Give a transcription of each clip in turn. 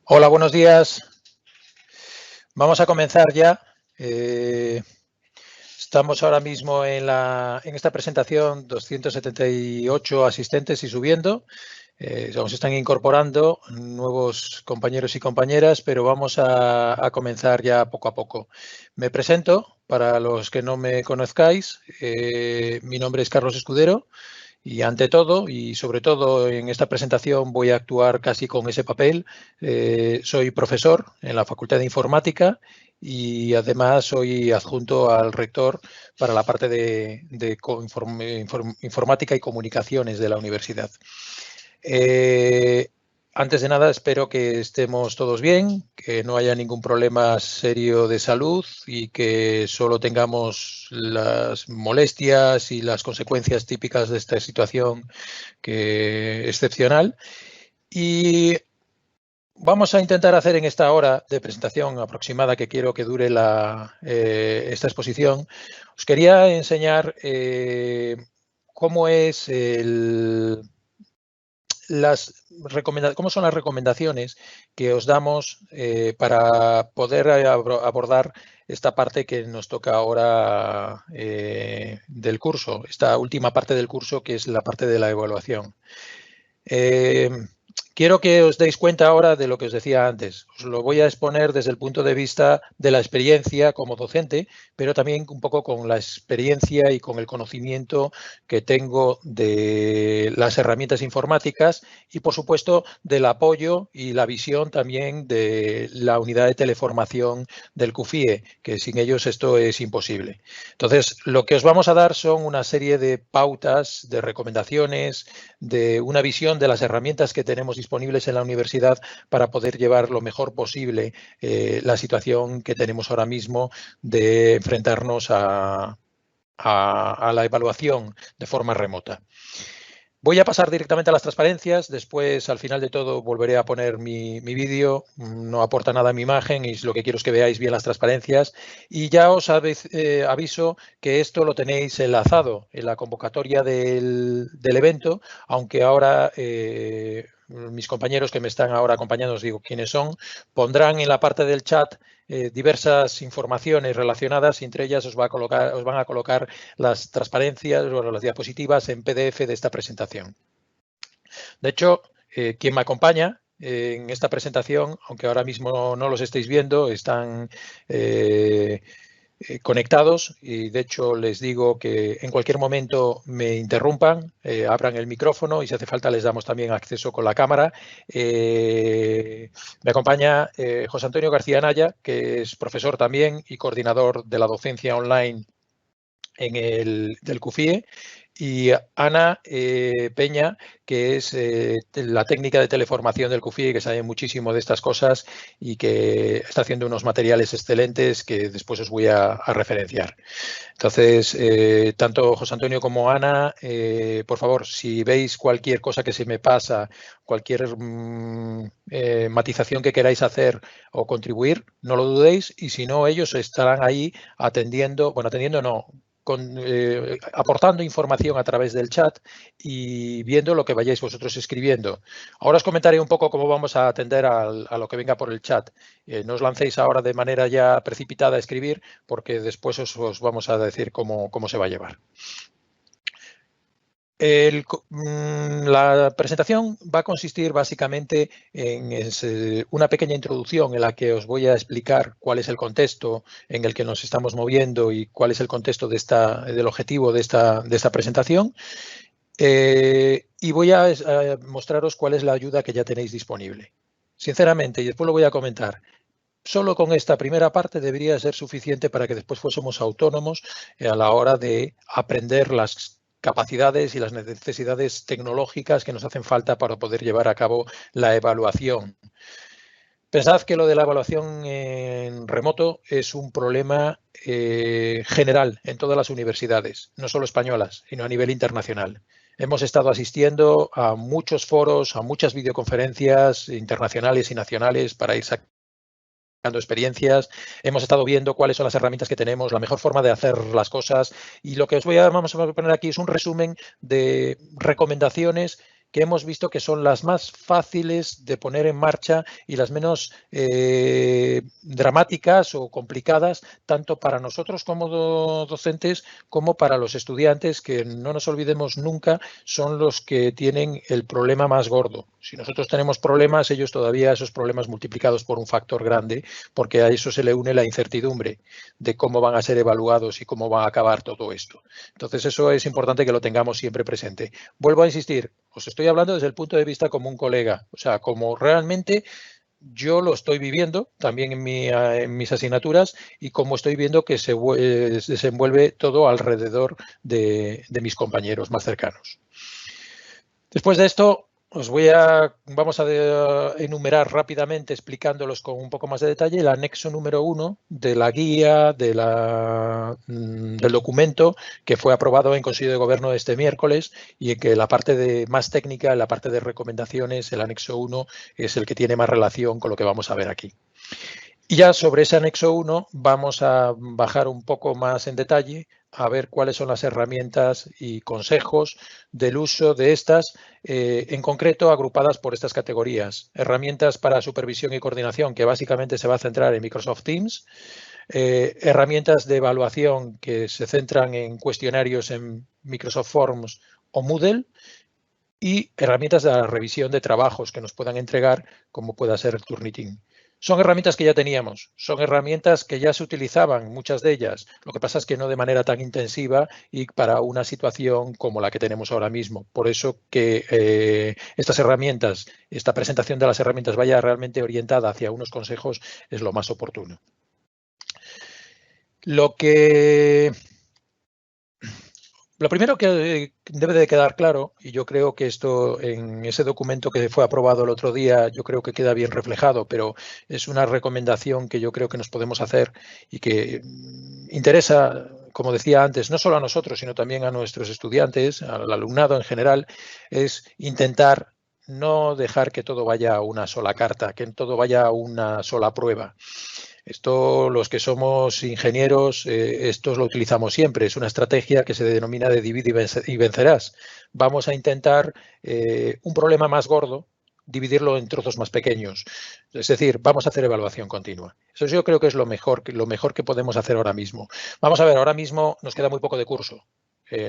Hola, buenos días. Vamos a comenzar ya. Estamos ahora mismo en esta presentación 278 asistentes y subiendo. Se están incorporando nuevos compañeros y compañeras, pero vamos a comenzar ya poco a poco. Me presento, para los que no me conozcáis, mi nombre es Carlos Escudero. Y ante todo, y sobre todo en esta presentación voy a actuar casi con ese papel. Soy profesor en la Facultad de Informática y además soy adjunto al rector para la parte de informática y comunicaciones de la universidad. Antes de nada, espero que estemos todos bien, que no haya ningún problema serio de salud y que solo tengamos las molestias y las consecuencias típicas de esta situación excepcional. Y vamos a intentar hacer en esta hora de presentación aproximada que quiero que dure esta exposición, os quería enseñar cómo es cómo son las recomendaciones que os damos para poder abordar esta parte que nos toca ahora del curso, esta última parte del curso que es la parte de la evaluación. Quiero que os deis cuenta ahora de lo que os decía antes. Os lo voy a exponer desde el punto de vista de la experiencia como docente, pero también un poco con la experiencia y con el conocimiento que tengo de las herramientas informáticas y, por supuesto, del apoyo y la visión también de la unidad de teleformación del CUFIE, que sin ellos esto es imposible. Entonces, lo que os vamos a dar son una serie de pautas, de recomendaciones, de una visión de las herramientas que tenemos disponibles en la universidad para poder llevar lo mejor posible la situación que tenemos ahora mismo de enfrentarnos a la evaluación de forma remota. Voy a pasar directamente a las transparencias, después al final de todo volveré a poner mi vídeo, no aporta nada a mi imagen y lo que quiero es que veáis bien las transparencias y ya os aviso que esto lo tenéis enlazado en la convocatoria del evento, aunque ahora mis compañeros que me están ahora acompañando, os digo quiénes son, pondrán en la parte del chat diversas informaciones relacionadas y entre ellas os van a colocar las transparencias o las diapositivas en PDF de esta presentación. De hecho, quien me acompaña en esta presentación, aunque ahora mismo no los estéis viendo, están conectados y de hecho les digo que en cualquier momento me interrumpan, abran el micrófono y si hace falta les damos también acceso con la cámara. Me acompaña José Antonio García Naya, que es profesor también y coordinador de la docencia online del CUFIE, y Ana Peña, que es la técnica de teleformación del CUFIE, que sabe muchísimo de estas cosas y que está haciendo unos materiales excelentes que después os voy a referenciar. Entonces, tanto José Antonio como Ana, por favor, si veis cualquier cosa que se me pasa, cualquier matización que queráis hacer o contribuir, no lo dudéis y si no, ellos estarán ahí atendiendo, no, aportando información a través del chat y viendo lo que vayáis vosotros escribiendo. Ahora os comentaré un poco cómo vamos a atender a lo que venga por el chat. No os lancéis ahora de manera ya precipitada a escribir porque después os vamos a decir cómo se va a llevar. La presentación va a consistir básicamente en una pequeña introducción en la que os voy a explicar cuál es el contexto en el que nos estamos moviendo y cuál es el contexto del objetivo de esta presentación. Y voy a mostraros cuál es la ayuda que ya tenéis disponible. Sinceramente, y después lo voy a comentar, solo con esta primera parte debería ser suficiente para que después fuésemos autónomos a la hora de aprender las capacidades y las necesidades tecnológicas que nos hacen falta para poder llevar a cabo la evaluación. Pensad que lo de la evaluación en remoto es un problema general en todas las universidades, no solo españolas, sino a nivel internacional. Hemos estado asistiendo a muchos foros, a muchas videoconferencias internacionales y nacionales para ir sacando experiencias, hemos estado viendo cuáles son las herramientas que tenemos, la mejor forma de hacer las cosas y lo que vamos a poner aquí es un resumen de recomendaciones que hemos visto que son las más fáciles de poner en marcha y las menos dramáticas o complicadas, tanto para nosotros como docentes como para los estudiantes, que no nos olvidemos nunca, son los que tienen el problema más gordo. Si nosotros tenemos problemas, ellos todavía esos problemas multiplicados por un factor grande, porque a eso se le une la incertidumbre de cómo van a ser evaluados y cómo va a acabar todo esto. Entonces, eso es importante que lo tengamos siempre presente. Vuelvo a insistir, os estoy hablando desde el punto de vista como un colega, o sea, como realmente yo lo estoy viviendo también en mis asignaturas y como estoy viendo que se desenvuelve todo alrededor de mis compañeros más cercanos. Después de esto, vamos a enumerar rápidamente, explicándolos con un poco más de detalle, el anexo número 1 de la guía del documento que fue aprobado en Consejo de Gobierno este miércoles, y en que la parte más técnica, la parte de recomendaciones, el anexo 1 es el que tiene más relación con lo que vamos a ver aquí. Y ya sobre ese anexo 1 vamos a bajar un poco más en detalle a ver cuáles son las herramientas y consejos del uso de estas, en concreto agrupadas por estas categorías. Herramientas para supervisión y coordinación, que básicamente se va a centrar en Microsoft Teams. Herramientas de evaluación que se centran en cuestionarios en Microsoft Forms o Moodle. Y herramientas de la revisión de trabajos que nos puedan entregar, como pueda ser el Turnitin. Son herramientas que ya teníamos, son herramientas que ya se utilizaban, muchas de ellas. Lo que pasa es que no de manera tan intensiva y para una situación como la que tenemos ahora mismo. Por eso que estas herramientas, esta presentación de las herramientas vaya realmente orientada hacia unos consejos es lo más oportuno. Lo primero que debe de quedar claro, y yo creo que esto en ese documento que fue aprobado el otro día, yo creo que queda bien reflejado, pero es una recomendación que yo creo que nos podemos hacer y que interesa, como decía antes, no solo a nosotros, sino también a nuestros estudiantes, al alumnado en general, es intentar no dejar que todo vaya a una sola carta, que todo vaya a una sola prueba. Esto, los que somos ingenieros, esto lo utilizamos siempre. Es una estrategia que se denomina de divide y vencerás. Vamos a intentar un problema más gordo, dividirlo en trozos más pequeños. Es decir, vamos a hacer evaluación continua. Eso yo creo que es lo mejor que podemos hacer ahora mismo. Vamos a ver, ahora mismo nos queda muy poco de curso.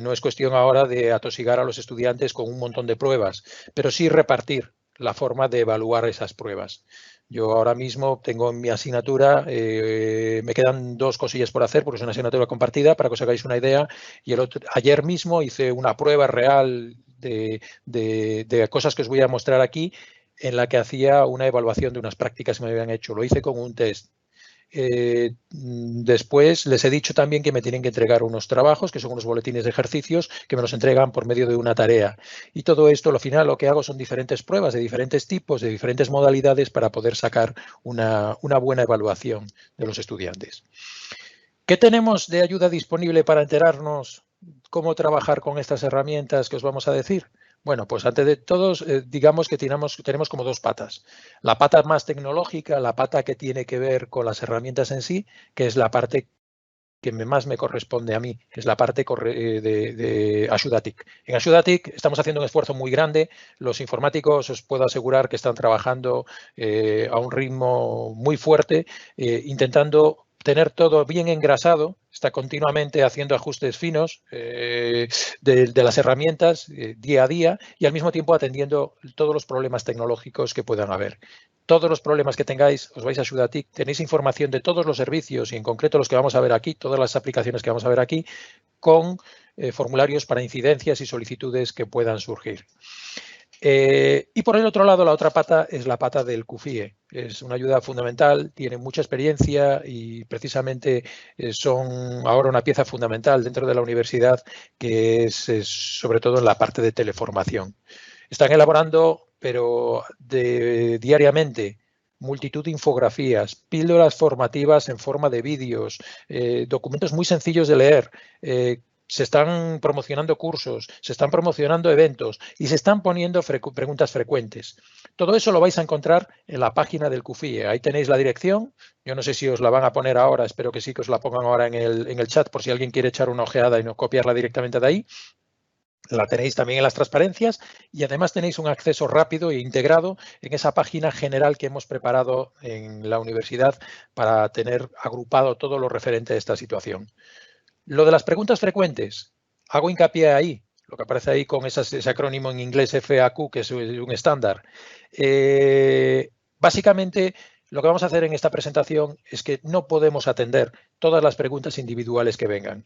No es cuestión ahora de atosigar a los estudiantes con un montón de pruebas, pero sí repartir la forma de evaluar esas pruebas. Yo ahora mismo tengo en mi asignatura, me quedan 2 cosillas por hacer porque es una asignatura compartida, para que os hagáis una idea. Y ayer mismo hice una prueba real de cosas que os voy a mostrar aquí, en la que hacía una evaluación de unas prácticas que me habían hecho. Lo hice con un test. Después les he dicho también que me tienen que entregar unos trabajos, que son unos boletines de ejercicios, que me los entregan por medio de una tarea. Y todo esto, al final, lo que hago son diferentes pruebas de diferentes tipos, de diferentes modalidades, para poder sacar una buena evaluación de los estudiantes. ¿Qué tenemos de ayuda disponible para enterarnos cómo trabajar con estas herramientas que os vamos a decir? Bueno, pues antes de todos, digamos que tenemos como 2 patas. La pata más tecnológica, la pata que tiene que ver con las herramientas en sí, que es la parte que más me corresponde a mí, que es la parte de Axudatic. En Axudatic estamos haciendo un esfuerzo muy grande. Los informáticos os puedo asegurar que están trabajando a un ritmo muy fuerte, intentando tener todo bien engrasado. Está continuamente haciendo ajustes finos de las herramientas día a día, y al mismo tiempo atendiendo todos los problemas tecnológicos que puedan haber. Todos los problemas que tengáis, os vais a Axudatic, tenéis información de todos los servicios, y en concreto los que vamos a ver aquí, todas las aplicaciones que vamos a ver aquí, con formularios para incidencias y solicitudes que puedan surgir. Y por el otro lado, la otra pata es la pata del CUFIE. Es una ayuda fundamental, tiene mucha experiencia y precisamente son ahora una pieza fundamental dentro de la universidad, que es sobre todo en la parte de teleformación. Están elaborando, pero diariamente, multitud de infografías, píldoras formativas en forma de vídeos, documentos muy sencillos de leer. Se están promocionando cursos, se están promocionando eventos y se están poniendo preguntas frecuentes. Todo eso lo vais a encontrar en la página del CUFIE. Ahí tenéis la dirección. Yo no sé si os la van a poner ahora, espero que sí, que os la pongan ahora en el chat, por si alguien quiere echar una ojeada y no copiarla directamente de ahí. La tenéis también en las transparencias y además tenéis un acceso rápido e integrado en esa página general que hemos preparado en la universidad para tener agrupado todo lo referente a esta situación. Lo de las preguntas frecuentes, hago hincapié ahí, lo que aparece ahí con ese acrónimo en inglés FAQ, que es un estándar. Básicamente, lo que vamos a hacer en esta presentación es que no podemos atender todas las preguntas individuales que vengan.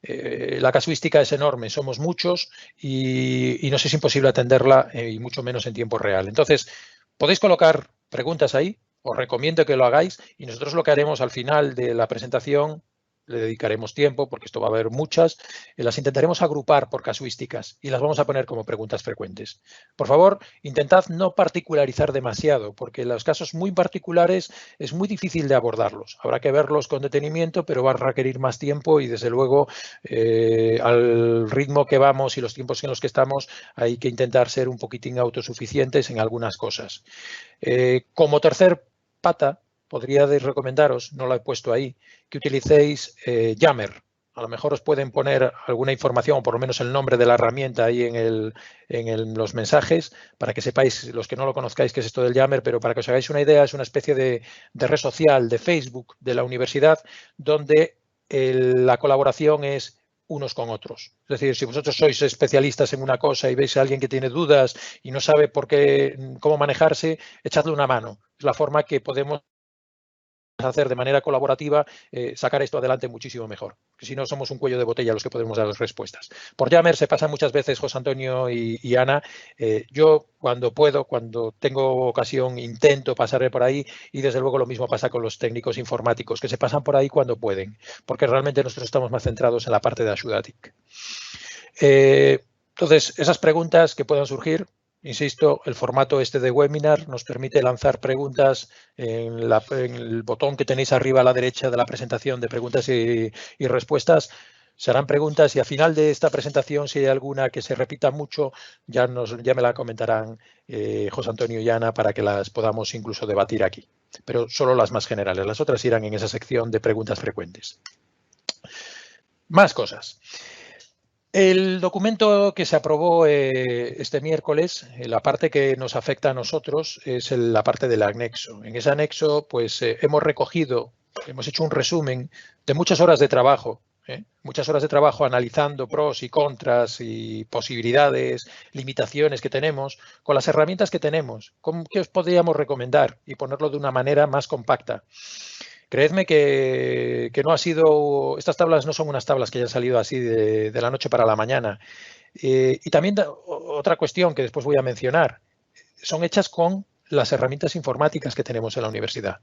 La casuística es enorme, somos muchos y nos es imposible atenderla y mucho menos en tiempo real. Entonces, podéis colocar preguntas ahí, os recomiendo que lo hagáis y nosotros lo que haremos al final de la presentación, le dedicaremos tiempo porque esto va a haber muchas, las intentaremos agrupar por casuísticas y las vamos a poner como preguntas frecuentes. Por favor, intentad no particularizar demasiado porque en los casos muy particulares es muy difícil de abordarlos. Habrá que verlos con detenimiento, pero va a requerir más tiempo y desde luego al ritmo que vamos y los tiempos en los que estamos hay que intentar ser un poquitín autosuficientes en algunas cosas. Como tercer pata, podría recomendaros, no lo he puesto ahí, que utilicéis Yammer. A lo mejor os pueden poner alguna información o por lo menos el nombre de la herramienta ahí en los mensajes para que sepáis, los que no lo conozcáis, qué es esto del Yammer, pero para que os hagáis una idea, es una especie de red social de Facebook de la universidad donde la colaboración es unos con otros. Es decir, si vosotros sois especialistas en una cosa y veis a alguien que tiene dudas y no sabe por qué, cómo manejarse, echadle una mano. Es la forma que podemos hacer de manera colaborativa, sacar esto adelante muchísimo mejor. Que si no, somos un cuello de botella los que podemos dar las respuestas. Por Yammer se pasan muchas veces José Antonio y Ana. Yo cuando puedo, cuando tengo ocasión, intento pasarme por ahí y desde luego lo mismo pasa con los técnicos informáticos, que se pasan por ahí cuando pueden, porque realmente nosotros estamos más centrados en la parte de Axudatic. Entonces, esas preguntas que puedan surgir, insisto, el formato este de webinar nos permite lanzar preguntas en el botón que tenéis arriba a la derecha de la presentación de preguntas y respuestas. Serán preguntas y al final de esta presentación, si hay alguna que se repita mucho, ya me la comentarán José Antonio y Ana para que las podamos incluso debatir aquí. Pero solo las más generales, las otras irán en esa sección de preguntas frecuentes. Más cosas. El documento que se aprobó este miércoles, la parte que nos afecta a nosotros es la parte del anexo. En ese anexo, pues hemos recogido, hemos hecho un resumen de muchas horas de trabajo, muchas horas de trabajo analizando pros y contras y posibilidades, limitaciones que tenemos, con las herramientas que tenemos. ¿Qué os podríamos recomendar? Y ponerlo de una manera más compacta. Creedme que no ha sido, estas tablas no son unas tablas que hayan salido así de la noche para la mañana. Y también otra cuestión que después voy a mencionar, son hechas con las herramientas informáticas que tenemos en la universidad.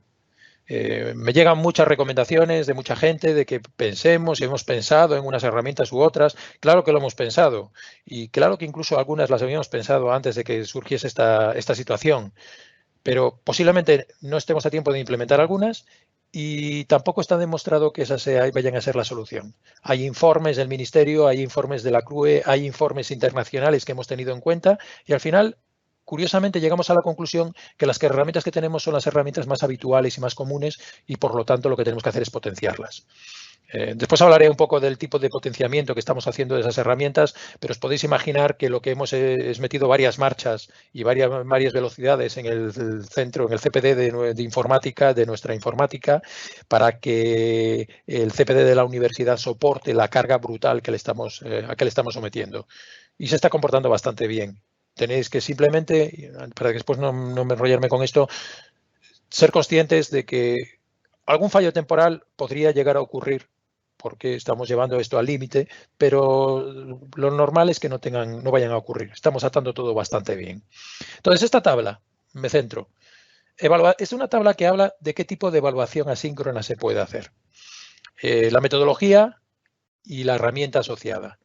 Me llegan muchas recomendaciones de mucha gente de que pensemos y hemos pensado en unas herramientas u otras. Claro que lo hemos pensado y claro que incluso algunas las habíamos pensado antes de que surgiese esta situación, pero posiblemente no estemos a tiempo de implementar algunas y tampoco está demostrado que esas vayan a ser la solución. Hay informes del Ministerio, hay informes de la CRUE, hay informes internacionales que hemos tenido en cuenta y al final, curiosamente, llegamos a la conclusión que las herramientas que tenemos son las herramientas más habituales y más comunes y por lo tanto lo que tenemos que hacer es potenciarlas. Después hablaré un poco del tipo de potenciamiento que estamos haciendo de esas herramientas, pero os podéis imaginar que lo que hemos es metido varias marchas y varias velocidades en el centro, en el CPD de informática, de nuestra informática, para que el CPD de la universidad soporte la carga brutal que a que le estamos sometiendo. Y se está comportando bastante bien. Tenéis que simplemente, para que después no me enrollarme con esto, ser conscientes de que algún fallo temporal podría llegar a ocurrir porque estamos llevando esto al límite, pero lo normal es que no vayan a ocurrir. Estamos atando todo bastante bien. Entonces, esta tabla, me centro, es una tabla que habla de qué tipo de evaluación asíncrona se puede hacer. La metodología y la herramienta asociada.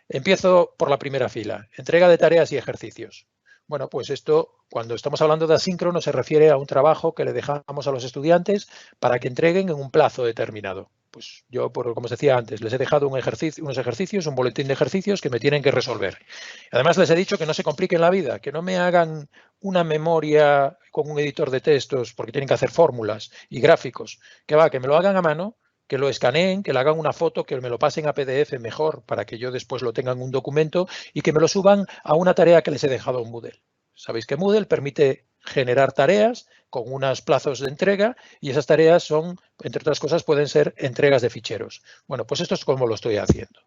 Empiezo por la primera fila, entrega de tareas y ejercicios. Bueno, pues esto, cuando estamos hablando de asíncrono, se refiere a un trabajo que le dejamos a los estudiantes para que entreguen en un plazo determinado. Pues yo, como os decía antes, les he dejado unos ejercicios, un boletín de ejercicios que me tienen que resolver. Además, les he dicho que no se compliquen la vida, que no me hagan una memoria con un editor de textos porque tienen que hacer fórmulas y gráficos, que me lo hagan a mano que lo escaneen, que le hagan una foto, que me lo pasen a PDF mejor para que yo después lo tenga en un documento y que me lo suban a una tarea que les he dejado en Moodle. Sabéis que Moodle permite generar tareas con unos plazos de entrega y esas tareas son, entre otras cosas, pueden ser entregas de ficheros. Bueno, pues esto es como lo estoy haciendo.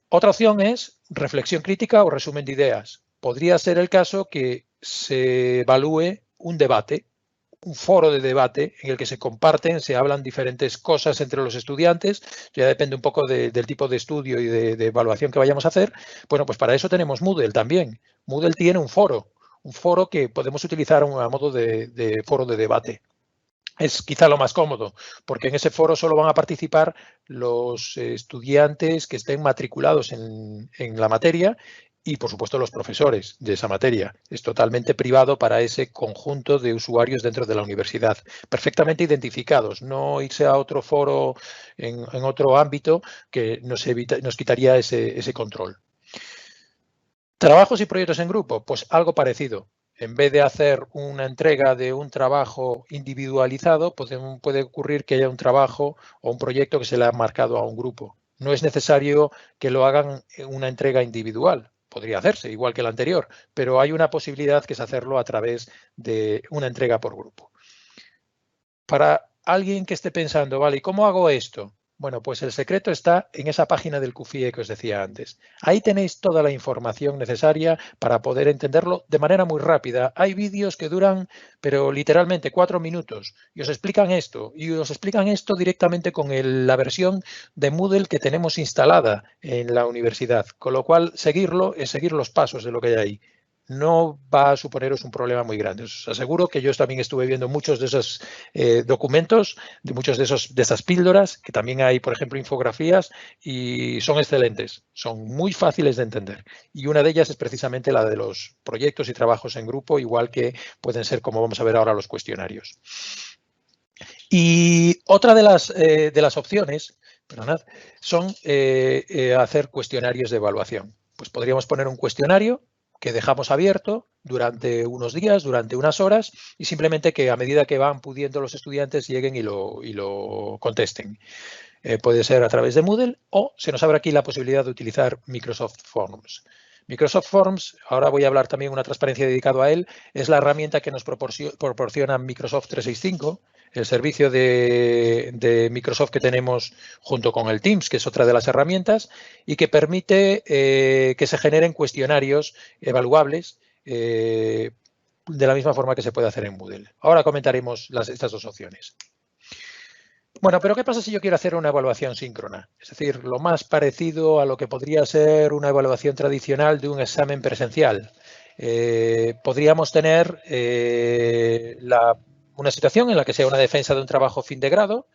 Otra opción es reflexión crítica o resumen de ideas. Podría ser el caso que se evalúe un debate, un foro de debate en el que se comparten, se hablan diferentes cosas entre los estudiantes, ya depende un poco del tipo de estudio y de evaluación que vayamos a hacer. Bueno, pues para eso tenemos Moodle también. Moodle tiene un foro que podemos utilizar a modo de foro de debate. Es quizá lo más cómodo, porque en ese foro solo van a participar los estudiantes que estén matriculados en la materia y, por supuesto, los profesores de esa materia. Es totalmente privado para ese conjunto de usuarios dentro de la universidad, perfectamente identificados, no irse a otro foro en otro ámbito que nos quitaría ese control. ¿Trabajos y proyectos en grupo? Pues algo parecido. En vez de hacer una entrega de un trabajo individualizado, puede ocurrir que haya un trabajo o un proyecto que se le ha marcado a un grupo. No es necesario que lo hagan una entrega individual. Podría hacerse, igual que la anterior, pero hay una posibilidad que es hacerlo a través de una entrega por grupo. Para alguien que esté pensando, vale, ¿y cómo hago esto? Bueno, pues el secreto está en esa página del CUFIE que os decía antes. Ahí tenéis toda la información necesaria para poder entenderlo de manera muy rápida. Hay vídeos que duran, pero literalmente 4 minutos y os explican esto. Y os explican esto directamente con la versión de Moodle que tenemos instalada en la universidad. Con lo cual, seguirlo es seguir los pasos de lo que hay ahí. No va a suponeros un problema muy grande. Os aseguro que yo también estuve viendo muchos de esos documentos, de muchos de esas píldoras, que también hay, por ejemplo, infografías, y son excelentes, son muy fáciles de entender. Y una de ellas es precisamente la de los proyectos y trabajos en grupo, igual que pueden ser, como vamos a ver ahora, los cuestionarios. Y otra de las opciones, perdonad, son hacer cuestionarios de evaluación. Pues podríamos poner un cuestionario que dejamos abierto durante unos días, durante unas horas, y simplemente que a medida que van pudiendo los estudiantes lleguen y lo contesten. Puede ser a través de Moodle o se nos abre aquí la posibilidad de utilizar Microsoft Forms. Microsoft Forms, ahora voy a hablar también una transparencia dedicado a él, es la herramienta que nos proporciona Microsoft 365, el servicio de Microsoft que tenemos junto con el Teams, que es otra de las herramientas, y que permite que se generen cuestionarios evaluables de la misma forma que se puede hacer en Moodle. Ahora comentaremos estas dos opciones. Bueno, pero ¿qué pasa si yo quiero hacer una evaluación síncrona? Es decir, lo más parecido a lo que podría ser una evaluación tradicional de un examen presencial. Podríamos tener una situación en la que sea una defensa de un trabajo fin de grado.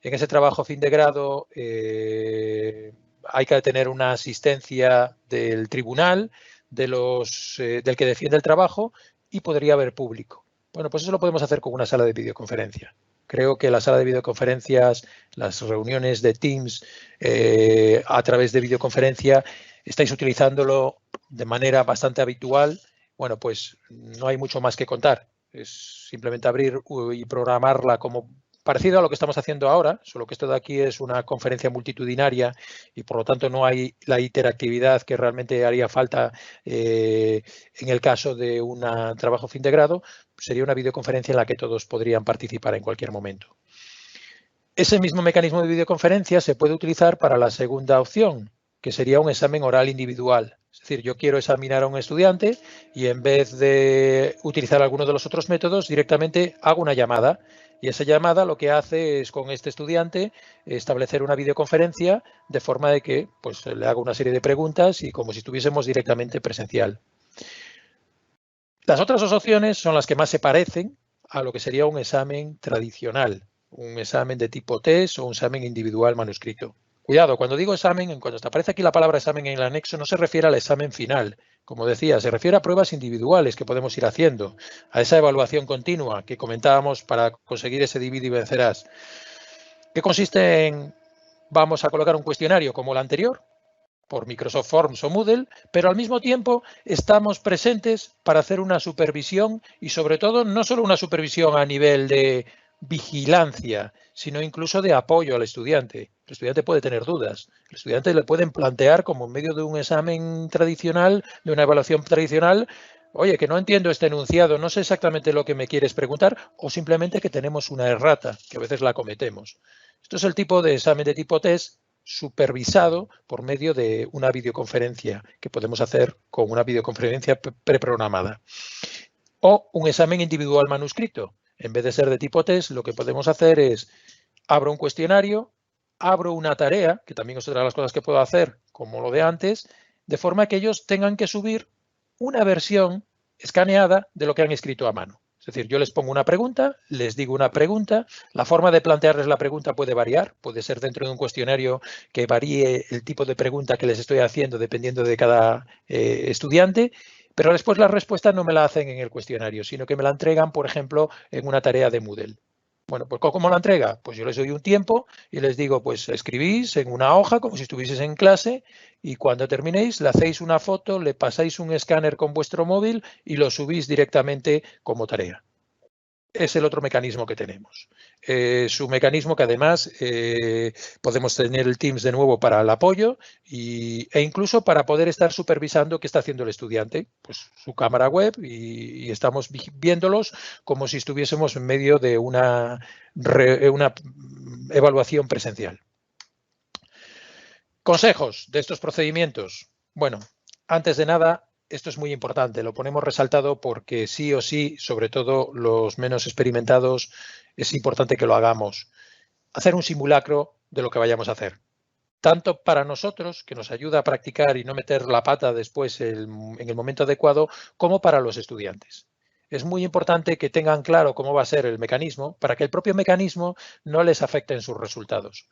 En ese trabajo fin de grado hay que tener una asistencia del tribunal, del que defiende el trabajo, y podría haber público. Bueno, pues eso lo podemos hacer con una sala de videoconferencia. Creo que la sala de videoconferencias, las reuniones de Teams a través de videoconferencia, estáis utilizándolo de manera bastante habitual. Bueno, pues no hay mucho más que contar. Es simplemente abrir y programarla como parecido a lo que estamos haciendo ahora, solo que esto de aquí es una conferencia multitudinaria y por lo tanto no hay la interactividad que realmente haría falta en el caso de un trabajo fin de grado. Sería una videoconferencia en la que todos podrían participar en cualquier momento. Ese mismo mecanismo de videoconferencia se puede utilizar para la segunda opción, que sería un examen oral individual. Es decir, yo quiero examinar a un estudiante y en vez de utilizar alguno de los otros métodos, directamente hago una llamada. Y esa llamada lo que hace es con este estudiante establecer una videoconferencia de forma de que pues, le haga una serie de preguntas y como si estuviésemos directamente presencial. Las otras dos opciones son las que más se parecen a lo que sería un examen tradicional, un examen de tipo test o un examen individual manuscrito. Cuidado, cuando digo examen, cuando te aparece aquí la palabra examen en el anexo, no se refiere al examen final. Como decía, se refiere a pruebas individuales que podemos ir haciendo, a esa evaluación continua que comentábamos para conseguir ese divide y vencerás. ¿Qué consiste en, vamos a colocar un cuestionario como el anterior, por Microsoft Forms o Moodle, pero al mismo tiempo estamos presentes para hacer una supervisión y sobre todo no solo una supervisión a nivel de vigilancia, sino incluso de apoyo al estudiante. El estudiante puede tener dudas. El estudiante le pueden plantear, como en medio de un examen tradicional, de una evaluación tradicional, oye, que no entiendo este enunciado, no sé exactamente lo que me quieres preguntar, o simplemente que tenemos una errata, que a veces la cometemos. Esto es el tipo de examen de tipo test supervisado por medio de una videoconferencia que podemos hacer con una videoconferencia preprogramada. O un examen individual manuscrito. En vez de ser de tipo test, lo que podemos hacer es abro un cuestionario, abro una tarea, que también es otra de las cosas que puedo hacer, como lo de antes, de forma que ellos tengan que subir una versión escaneada de lo que han escrito a mano. Es decir, yo les pongo una pregunta, les digo una pregunta, la forma de plantearles la pregunta puede variar, puede ser dentro de un cuestionario que varíe el tipo de pregunta que les estoy haciendo dependiendo de cada estudiante, pero después la respuesta no me la hacen en el cuestionario, sino que me la entregan, por ejemplo, en una tarea de Moodle. Bueno, pues ¿cómo la entrega? Pues yo les doy un tiempo y les digo, pues escribís en una hoja como si estuvieses en clase y cuando terminéis le hacéis una foto, le pasáis un escáner con vuestro móvil y lo subís directamente como tarea. Es el otro mecanismo que tenemos. Es un mecanismo que además podemos tener el Teams de nuevo para el apoyo e incluso para poder estar supervisando qué está haciendo el estudiante, pues su cámara web y estamos viéndolos como si estuviésemos en medio de una evaluación presencial. Consejos de estos procedimientos. Bueno, antes de nada, esto es muy importante, lo ponemos resaltado porque sí o sí, sobre todo los menos experimentados, es importante que lo hagamos. Hacer un simulacro de lo que vayamos a hacer. Tanto para nosotros, que nos ayuda a practicar y no meter la pata después en el momento adecuado, como para los estudiantes. Es muy importante que tengan claro cómo va a ser el mecanismo para que el propio mecanismo no les afecte en sus resultados.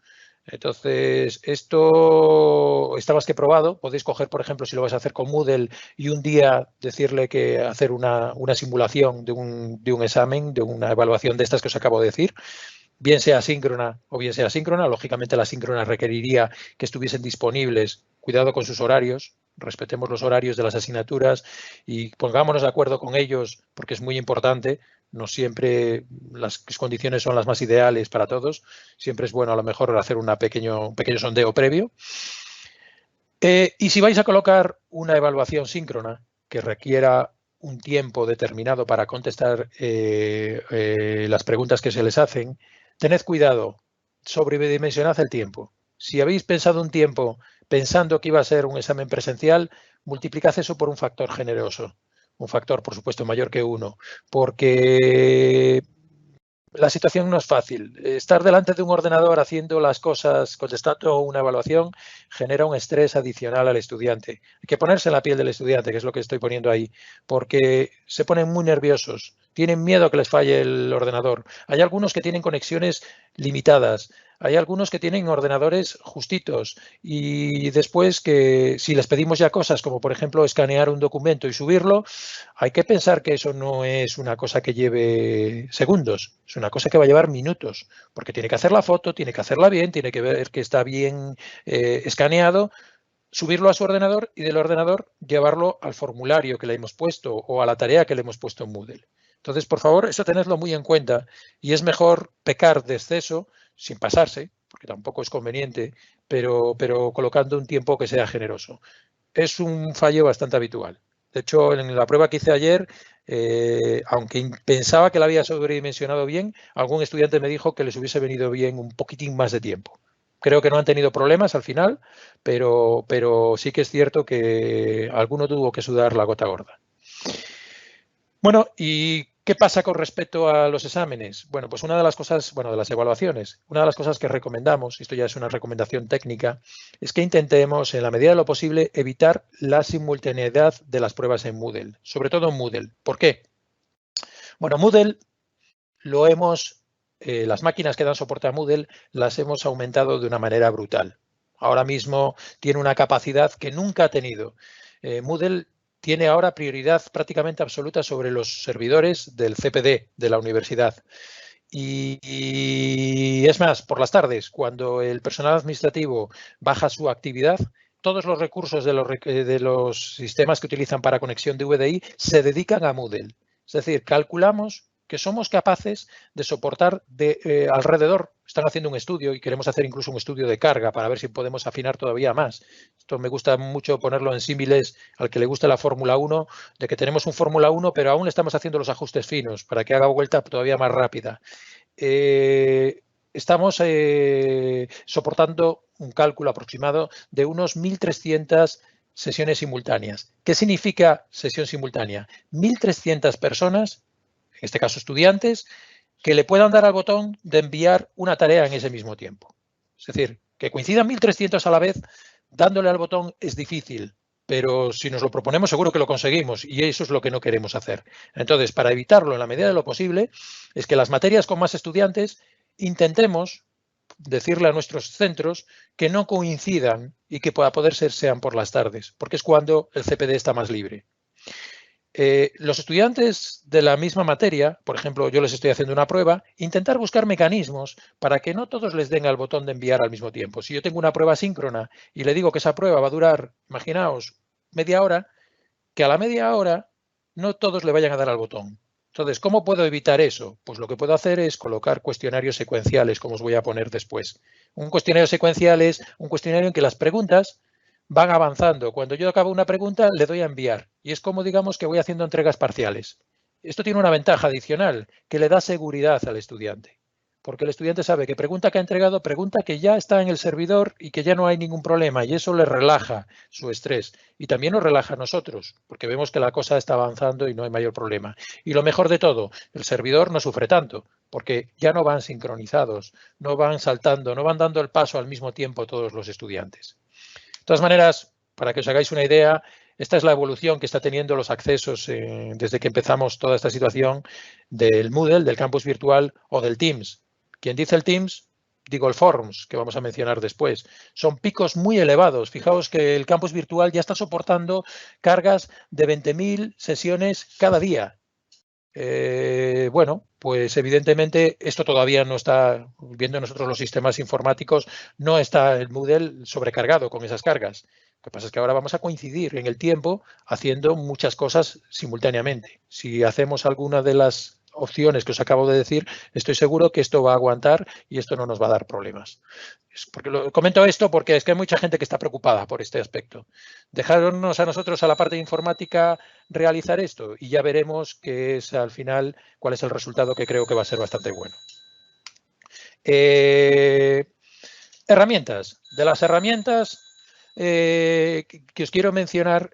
Entonces, esto está más que probado. Podéis coger, por ejemplo, si lo vais a hacer con Moodle y un día decirle que hacer una simulación de un examen, de una evaluación de estas que os acabo de decir, bien sea asíncrona o bien sea síncrona. Lógicamente, la síncrona requeriría que estuviesen disponibles. Cuidado con sus horarios. Respetemos los horarios de las asignaturas y pongámonos de acuerdo con ellos porque es muy importante. No siempre las condiciones son las más ideales para todos. Siempre es bueno a lo mejor hacer un pequeño sondeo previo. Y si vais a colocar una evaluación síncrona que requiera un tiempo determinado para contestar las preguntas que se les hacen, tened cuidado, sobredimensionad el tiempo. Si habéis pensado un tiempo pensando que iba a ser un examen presencial, multiplicad eso por un factor generoso. Un factor, por supuesto, mayor que 1, porque la situación no es fácil. Estar delante de un ordenador haciendo las cosas, contestando una evaluación, genera un estrés adicional al estudiante. Hay que ponerse en la piel del estudiante, que es lo que estoy poniendo ahí, porque se ponen muy nerviosos, tienen miedo a que les falle el ordenador. Hay algunos que tienen conexiones limitadas, hay algunos que tienen ordenadores justitos y después que si les pedimos ya cosas como por ejemplo escanear un documento y subirlo, hay que pensar que eso no es una cosa que lleve segundos, es una cosa que va a llevar minutos, porque tiene que hacer la foto, tiene que hacerla bien, tiene que ver que está bien escaneado, subirlo a su ordenador y del ordenador llevarlo al formulario que le hemos puesto o a la tarea que le hemos puesto en Moodle. Entonces, por favor, eso tenedlo muy en cuenta y es mejor pecar de exceso sin pasarse, porque tampoco es conveniente, pero colocando un tiempo que sea generoso. Es un fallo bastante habitual. De hecho, en la prueba que hice ayer, aunque pensaba que la había sobredimensionado bien, algún estudiante me dijo que les hubiese venido bien un poquitín más de tiempo. Creo que no han tenido problemas al final, pero sí que es cierto que alguno tuvo que sudar la gota gorda. Bueno, ¿y qué pasa con respecto a los exámenes? Bueno, pues una de las cosas, de las evaluaciones, una de las cosas que recomendamos, esto ya es una recomendación técnica, es que intentemos, en la medida de lo posible, evitar la simultaneidad de las pruebas en Moodle, sobre todo en Moodle. ¿Por qué? Bueno, Moodle las máquinas que dan soporte a Moodle las hemos aumentado de una manera brutal. Ahora mismo tiene una capacidad que nunca ha tenido. Moodle tiene ahora prioridad prácticamente absoluta sobre los servidores del CPD de la universidad. Y es más, por las tardes, cuando el personal administrativo baja su actividad, todos los recursos de los sistemas que utilizan para conexión de VDI se dedican a Moodle. Es decir, calculamos que somos capaces de soportar alrededor. Están haciendo un estudio y queremos hacer incluso un estudio de carga para ver si podemos afinar todavía más. Esto me gusta mucho ponerlo en símiles al que le gusta la Fórmula 1, de que tenemos un Fórmula 1, pero aún le estamos haciendo los ajustes finos para que haga vuelta todavía más rápida. Estamos soportando un cálculo aproximado de unos 1.300 sesiones simultáneas. ¿Qué significa sesión simultánea? 1.300 personas, en este caso estudiantes, que le puedan dar al botón de enviar una tarea en ese mismo tiempo. Es decir, que coincidan 1.300 a la vez, dándole al botón es difícil, pero si nos lo proponemos seguro que lo conseguimos y eso es lo que no queremos hacer. Entonces, para evitarlo en la medida de lo posible, es que las materias con más estudiantes intentemos decirle a nuestros centros que no coincidan y que para poder ser sean por las tardes, porque es cuando el CPD está más libre. Los estudiantes de la misma materia, por ejemplo, yo les estoy haciendo una prueba, intentar buscar mecanismos para que no todos les den al botón de enviar al mismo tiempo. Si yo tengo una prueba síncrona y le digo que esa prueba va a durar, imaginaos, media hora, que a la media hora no todos le vayan a dar al botón. Entonces, ¿cómo puedo evitar eso? Pues lo que puedo hacer es colocar cuestionarios secuenciales, como os voy a poner después. Un cuestionario secuencial es un cuestionario en que las preguntas van avanzando. Cuando yo acabo una pregunta, le doy a enviar. Y es como, digamos, que voy haciendo entregas parciales. Esto tiene una ventaja adicional, que le da seguridad al estudiante. Porque el estudiante sabe que pregunta que ha entregado, pregunta que ya está en el servidor y que ya no hay ningún problema. Y eso le relaja su estrés. Y también nos relaja a nosotros, porque vemos que la cosa está avanzando y no hay mayor problema. Y lo mejor de todo, el servidor no sufre tanto, porque ya no van sincronizados, no van saltando, no van dando el paso al mismo tiempo todos los estudiantes. De todas maneras, para que os hagáis una idea, esta es la evolución que está teniendo los accesos desde que empezamos toda esta situación del Moodle, del campus virtual o del Teams. Quien dice el Teams, digo el Forms, que vamos a mencionar después. Son picos muy elevados. Fijaos que el campus virtual ya está soportando cargas de 20.000 sesiones cada día. Bueno, pues evidentemente esto todavía no está, viendo nosotros los sistemas informáticos, no está el Moodle sobrecargado con esas cargas. Lo que pasa es que ahora vamos a coincidir en el tiempo haciendo muchas cosas simultáneamente. Si hacemos alguna de las opciones que os acabo de decir, estoy seguro que esto va a aguantar y esto no nos va a dar problemas. Comento esto porque es que hay mucha gente que está preocupada por este aspecto. Dejarnos a nosotros, a la parte de informática, realizar esto y ya veremos qué es al final, cuál es el resultado, que creo que va a ser bastante bueno. Herramientas. De las herramientas que os quiero mencionar,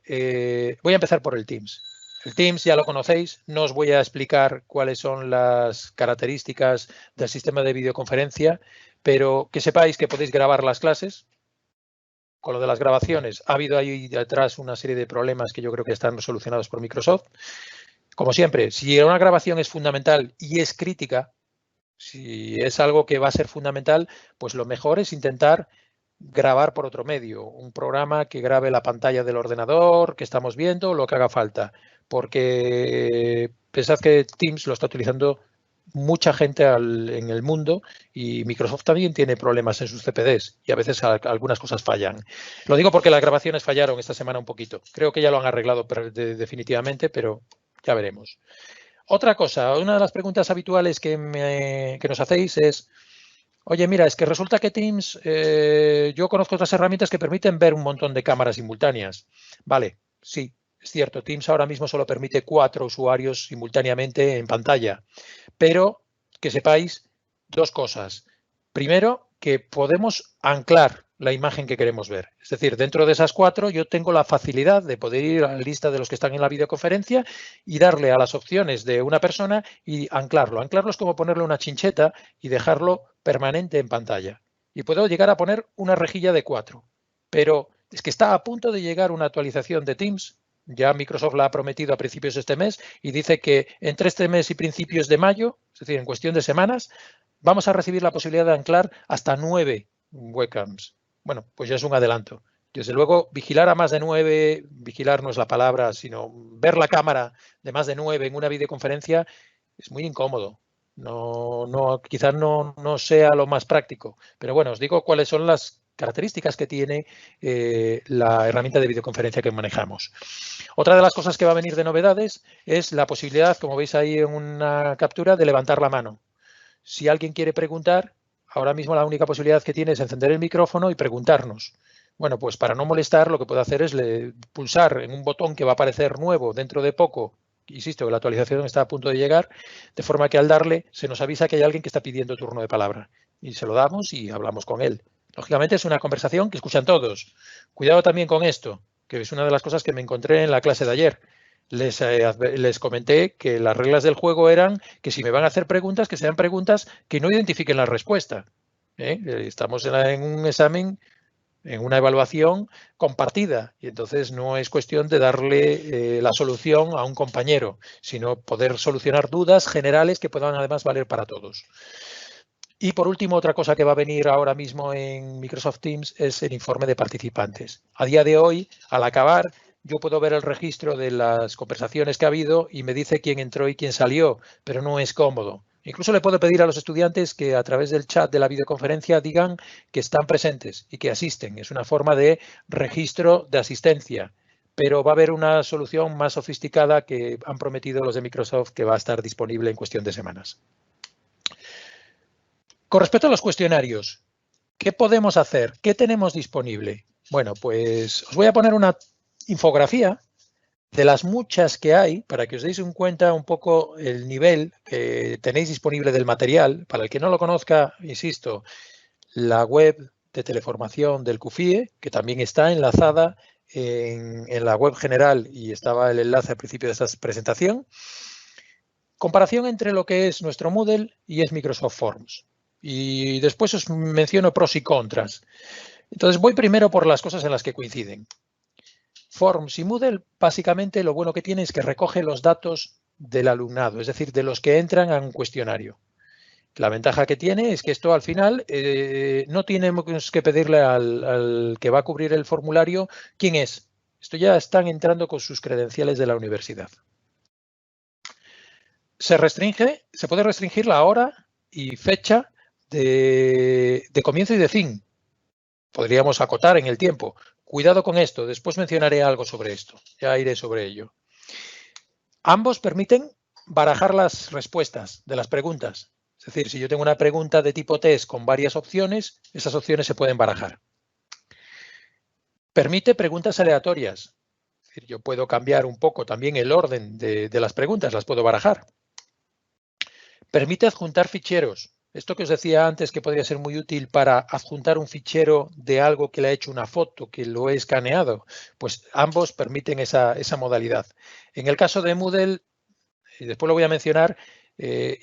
voy a empezar por el Teams. El Teams ya lo conocéis, no os voy a explicar cuáles son las características del sistema de videoconferencia, pero que sepáis que podéis grabar las clases. Con lo de las grabaciones, ha habido ahí detrás una serie de problemas que yo creo que están solucionados por Microsoft. Como siempre, si una grabación es fundamental y es crítica, si es algo que va a ser fundamental, pues lo mejor es intentar grabar por otro medio, un programa que grabe la pantalla del ordenador que estamos viendo, lo que haga falta, porque pensad que Teams lo está utilizando mucha gente en el mundo y Microsoft también tiene problemas en sus CPDs y a veces algunas cosas fallan. Lo digo porque las grabaciones fallaron esta semana un poquito. Creo que ya lo han arreglado definitivamente, pero ya veremos. Otra cosa, una de las preguntas habituales que nos hacéis es: oye, mira, es que resulta que Teams, yo conozco otras herramientas que permiten ver un montón de cámaras simultáneas. Vale, sí, es cierto, Teams ahora mismo solo permite 4 usuarios simultáneamente en pantalla, pero que sepáis dos cosas. Primero, que podemos anclar la imagen que queremos ver. Es decir, dentro de esas 4 yo tengo la facilidad de poder ir a la lista de los que están en la videoconferencia y darle a las opciones de una persona y anclarlo. Anclarlo es como ponerle una chincheta y dejarlo permanente en pantalla. Y puedo llegar a poner una rejilla de 4. Pero es que está a punto de llegar una actualización de Teams. Ya Microsoft la ha prometido a principios de este mes y dice que entre este mes y principios de mayo, es decir, en cuestión de semanas, vamos a recibir la posibilidad de anclar hasta 9 webcams. Bueno, pues ya es un adelanto. Desde luego, vigilar a más de 9, vigilar no es la palabra, sino ver la cámara de más de 9 en una videoconferencia es muy incómodo. Quizás no sea lo más práctico. Pero bueno, os digo cuáles son las características que tiene la herramienta de videoconferencia que manejamos. Otra de las cosas que va a venir de novedades es la posibilidad, como veis ahí en una captura, de levantar la mano. Si alguien quiere preguntar, ahora mismo la única posibilidad que tiene es encender el micrófono y preguntarnos. Bueno, pues para no molestar, lo que puedo hacer es pulsar en un botón que va a aparecer nuevo dentro de poco. Insisto que la actualización está a punto de llegar, de forma que al darle se nos avisa que hay alguien que está pidiendo turno de palabra. Y se lo damos y hablamos con él. Lógicamente es una conversación que escuchan todos. Cuidado también con esto, que es una de las cosas que me encontré en la clase de ayer. Les comenté que las reglas del juego eran que si me van a hacer preguntas, que sean preguntas que no identifiquen la respuesta. Estamos en un examen, en una evaluación compartida, y entonces no es cuestión de darle la solución a un compañero, sino poder solucionar dudas generales que puedan además valer para todos. Y por último, otra cosa que va a venir ahora mismo en Microsoft Teams es el informe de participantes. A día de hoy, al acabar, yo puedo ver el registro de las conversaciones que ha habido y me dice quién entró y quién salió, pero no es cómodo. Incluso le puedo pedir a los estudiantes que a través del chat de la videoconferencia digan que están presentes y que asisten. Es una forma de registro de asistencia, pero va a haber una solución más sofisticada que han prometido los de Microsoft que va a estar disponible en cuestión de semanas. Con respecto a los cuestionarios, ¿qué podemos hacer? ¿Qué tenemos disponible? Bueno, pues os voy a poner una infografía de las muchas que hay para que os deis cuenta un poco el nivel que tenéis disponible del material. Para el que no lo conozca, insisto, la web de teleformación del CUFIE, que también está enlazada en la web general y estaba el enlace al principio de esta presentación. Comparación entre lo que es nuestro Moodle y es Microsoft Forms. Y después os menciono pros y contras. Entonces voy primero por las cosas en las que coinciden. Forms y Moodle, básicamente lo bueno que tiene es que recoge los datos del alumnado, es decir, de los que entran a un cuestionario. La ventaja que tiene es que esto al final no tenemos que pedirle al que va a cubrir el formulario quién es. Esto ya están entrando con sus credenciales de la universidad. Se puede restringir la hora y fecha de comienzo y de fin. Podríamos acotar en el tiempo. Cuidado con esto, después mencionaré algo sobre esto, ya iré sobre ello. Ambos permiten barajar las respuestas de las preguntas. Es decir, si yo tengo una pregunta de tipo test con varias opciones, esas opciones se pueden barajar. Permite preguntas aleatorias. Es decir, yo puedo cambiar un poco también el orden de las preguntas, las puedo barajar. Permite adjuntar ficheros. Esto que os decía antes que podría ser muy útil para adjuntar un fichero de algo que le ha hecho una foto, que lo he escaneado, pues ambos permiten esa modalidad. En el caso de Moodle, y después lo voy a mencionar,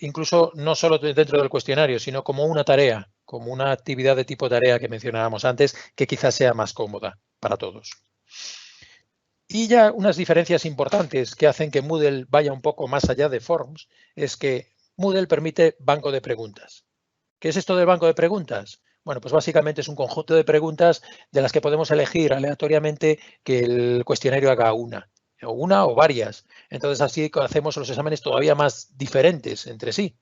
incluso no solo dentro del cuestionario, sino como una tarea, como una actividad de tipo tarea que mencionábamos antes, que quizás sea más cómoda para todos. Y ya unas diferencias importantes que hacen que Moodle vaya un poco más allá de Forms es que Moodle permite banco de preguntas. ¿Qué es esto del banco de preguntas? Bueno, pues básicamente es un conjunto de preguntas de las que podemos elegir aleatoriamente que el cuestionario haga una o varias. Entonces así hacemos los exámenes todavía más diferentes entre sí.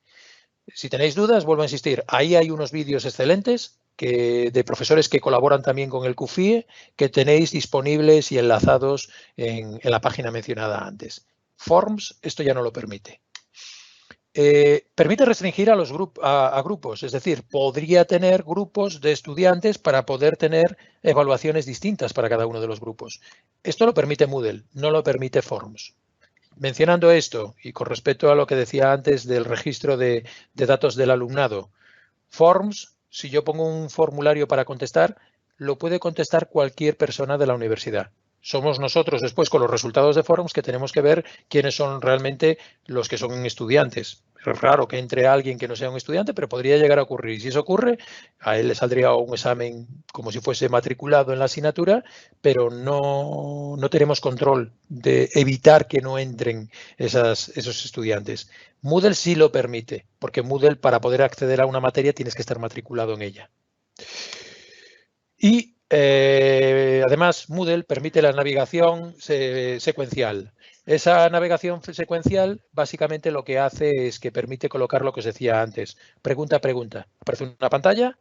Si tenéis dudas, vuelvo a insistir, ahí hay unos vídeos excelentes de profesores que colaboran también con el CUFIE que tenéis disponibles y enlazados en la página mencionada antes. Forms, esto ya no lo permite. Permite restringir a los grupos, es decir, podría tener grupos de estudiantes para poder tener evaluaciones distintas para cada uno de los grupos. Esto lo permite Moodle, no lo permite Forms. Mencionando esto y con respecto a lo que decía antes del registro de datos del alumnado, Forms, si yo pongo un formulario para contestar, lo puede contestar cualquier persona de la universidad. Somos nosotros después con los resultados de Forms que tenemos que ver quiénes son realmente los que son estudiantes. Es raro que entre alguien que no sea un estudiante, pero podría llegar a ocurrir. Y si eso ocurre, a él le saldría un examen como si fuese matriculado en la asignatura, pero no tenemos control de evitar que no entren esos estudiantes. Moodle sí lo permite, porque Moodle para poder acceder a una materia tienes que estar matriculado en ella. Y además, Moodle permite la navegación secuencial. Esa navegación secuencial básicamente lo que hace es que permite colocar lo que os decía antes. Pregunta a pregunta. Aparece una pantalla,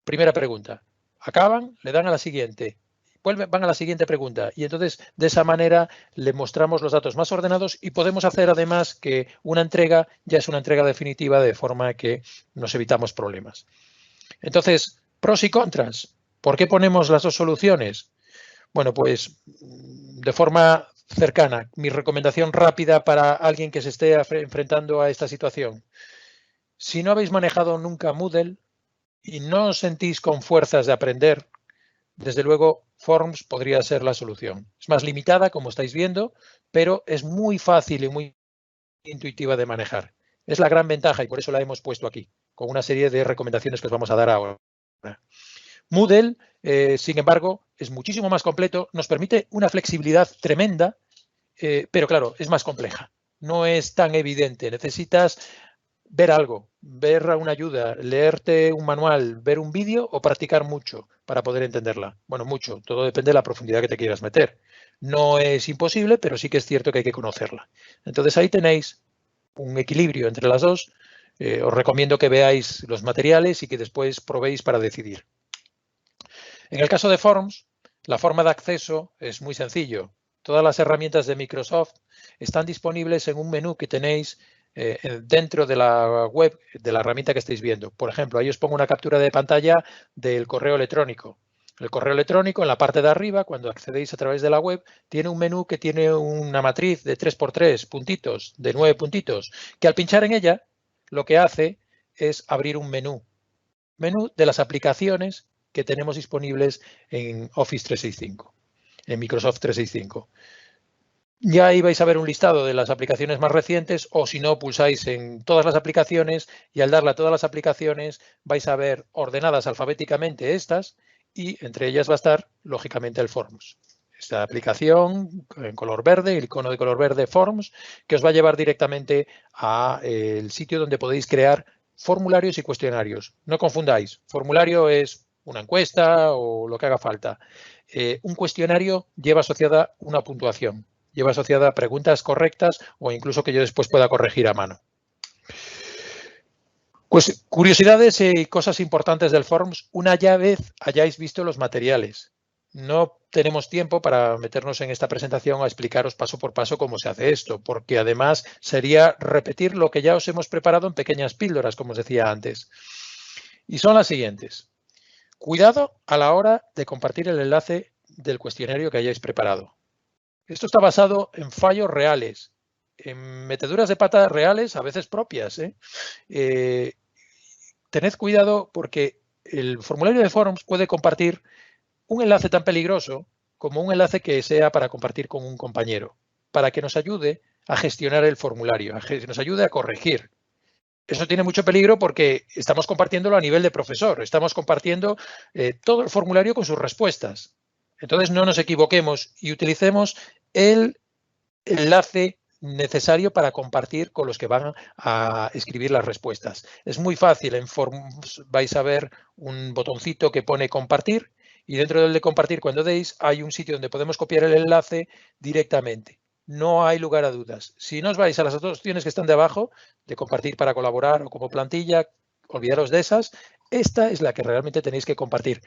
primera pregunta. acaban, le dan a la siguiente, van a la siguiente pregunta y entonces de esa manera le mostramos los datos más ordenados y podemos hacer además que una entrega ya es una entrega definitiva de forma que nos evitamos problemas. Entonces, pros y contras. ¿Por qué ponemos las dos soluciones? Bueno, pues de forma cercana, mi recomendación rápida para alguien que se esté enfrentando a esta situación. Si no habéis manejado nunca Moodle y no os sentís con fuerzas de aprender, desde luego Forms podría ser la solución. Es más limitada, como estáis viendo, pero es muy fácil y muy intuitiva de manejar. Es la gran ventaja y por eso la hemos puesto aquí, con una serie de recomendaciones que os vamos a dar ahora. Moodle, sin embargo, es muchísimo más completo, nos permite una flexibilidad tremenda, pero claro, es más compleja. No es tan evidente. Necesitas ver algo, ver una ayuda, leerte un manual, ver un vídeo o practicar mucho para poder entenderla. Bueno, mucho, todo depende de la profundidad que te quieras meter. No es imposible, pero sí que es cierto que hay que conocerla. Entonces ahí tenéis un equilibrio entre las dos. Os recomiendo que veáis los materiales y que después probéis para decidir. En el caso de Forms, la forma de acceso es muy sencillo. Todas las herramientas de Microsoft están disponibles en un menú que tenéis dentro de la web de la herramienta que estáis viendo. Por ejemplo, ahí os pongo una captura de pantalla del correo electrónico. El correo electrónico, en la parte de arriba, cuando accedéis a través de la web, tiene un menú que tiene una matriz de 3×3 puntitos, de 9 puntitos, que al pinchar en ella, lo que hace es abrir un menú de las aplicaciones que tenemos disponibles en Office 365, en Microsoft 365. Ya ahí vais a ver un listado de las aplicaciones más recientes o si no, pulsáis en todas las aplicaciones y al darle a todas las aplicaciones vais a ver ordenadas alfabéticamente estas y entre ellas va a estar, lógicamente, el Forms. Esta aplicación en color verde, el icono de color verde Forms, que os va a llevar directamente al sitio donde podéis crear formularios y cuestionarios. No confundáis, formulario es una encuesta o lo que haga falta. Un cuestionario lleva asociada una puntuación, lleva asociada preguntas correctas o incluso que yo después pueda corregir a mano. Pues curiosidades y cosas importantes del Forms, una vez hayáis visto los materiales. No tenemos tiempo para meternos en esta presentación a explicaros paso por paso cómo se hace esto, porque además sería repetir lo que ya os hemos preparado en pequeñas píldoras, como os decía antes. Y son las siguientes. Cuidado a la hora de compartir el enlace del cuestionario que hayáis preparado. Esto está basado en fallos reales, en meteduras de pata reales, a veces propias. Tened cuidado porque el formulario de Forms puede compartir un enlace tan peligroso como un enlace que sea para compartir con un compañero, para que nos ayude a gestionar el formulario, a que nos ayude a corregir. Eso tiene mucho peligro porque estamos compartiéndolo a nivel de profesor, estamos compartiendo todo el formulario con sus respuestas. Entonces no nos equivoquemos y utilicemos el enlace necesario para compartir con los que van a escribir las respuestas. Es muy fácil, en Forms vais a ver un botoncito que pone compartir y dentro del de compartir, cuando deis, hay un sitio donde podemos copiar el enlace directamente. No hay lugar a dudas. Si no os vais a las otras opciones que están de abajo, de compartir para colaborar o como plantilla, olvidaros de esas. Esta es la que realmente tenéis que compartir.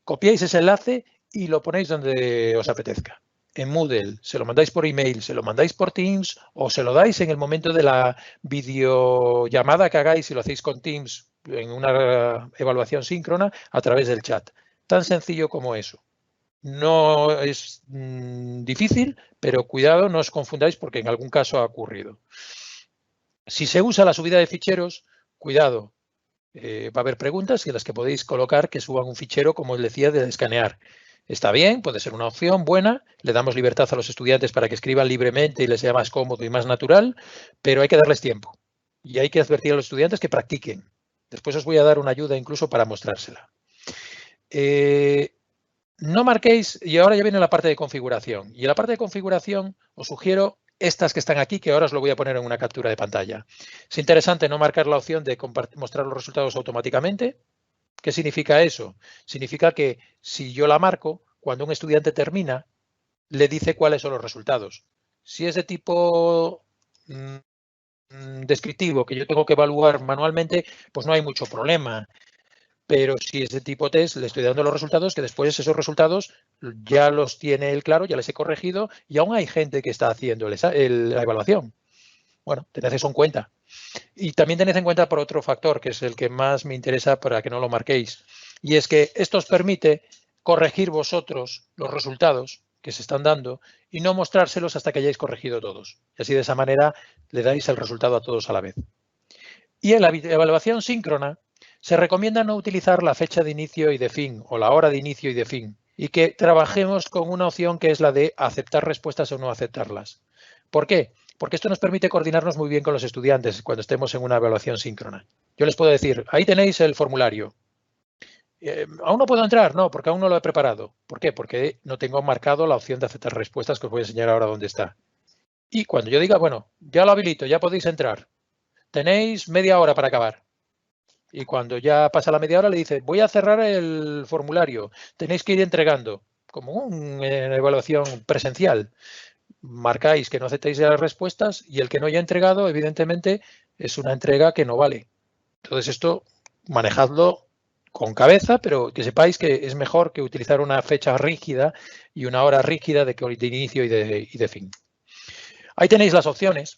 Copiáis ese enlace y lo ponéis donde os apetezca. En Moodle, se lo mandáis por email, se lo mandáis por Teams o se lo dais en el momento de la videollamada que hagáis, si lo hacéis con Teams en una evaluación síncrona, a través del chat. Tan sencillo como eso. No es difícil, pero cuidado, no os confundáis porque en algún caso ha ocurrido. Si se usa la subida de ficheros, cuidado. Va a haber preguntas en las que podéis colocar que suban un fichero, como os decía, de escanear. Está bien, puede ser una opción buena, le damos libertad a los estudiantes para que escriban libremente y les sea más cómodo y más natural, pero hay que darles tiempo y hay que advertir a los estudiantes que practiquen. Después os voy a dar una ayuda incluso para mostrársela. No marquéis, y ahora ya viene la parte de configuración. Y en la parte de configuración os sugiero estas que están aquí, que ahora os lo voy a poner en una captura de pantalla. Es interesante no marcar la opción de mostrar los resultados automáticamente. ¿Qué significa eso? Significa que si yo la marco, cuando un estudiante termina, le dice cuáles son los resultados. Si es de tipo descriptivo, que yo tengo que evaluar manualmente, pues no hay mucho problema. Pero si ese tipo test le estoy dando los resultados, que después esos resultados ya los tiene él claro, ya les he corregido y aún hay gente que está haciendo la evaluación. Bueno, tened eso en cuenta. Y también tened en cuenta por otro factor, que es el que más me interesa para que no lo marquéis. Y es que esto os permite corregir vosotros los resultados que se están dando y no mostrárselos hasta que hayáis corregido todos. Y así de esa manera le dais el resultado a todos a la vez. Y en la evaluación síncrona se recomienda no utilizar la fecha de inicio y de fin o la hora de inicio y de fin y que trabajemos con una opción que es la de aceptar respuestas o no aceptarlas. ¿Por qué? Porque esto nos permite coordinarnos muy bien con los estudiantes cuando estemos en una evaluación síncrona. Yo les puedo decir, ahí tenéis el formulario. ¿Aún no puedo entrar? No, porque aún no lo he preparado. ¿Por qué? Porque no tengo marcado la opción de aceptar respuestas que os voy a enseñar ahora dónde está. Y cuando yo diga, bueno, ya lo habilito, ya podéis entrar. Tenéis media hora para acabar. Y cuando ya pasa la media hora le dice, voy a cerrar el formulario, tenéis que ir entregando, como una evaluación presencial. Marcáis que no aceptáis las respuestas y el que no haya entregado, evidentemente, es una entrega que no vale. Entonces esto, manejadlo con cabeza, pero que sepáis que es mejor que utilizar una fecha rígida y una hora rígida de inicio y de fin. Ahí tenéis las opciones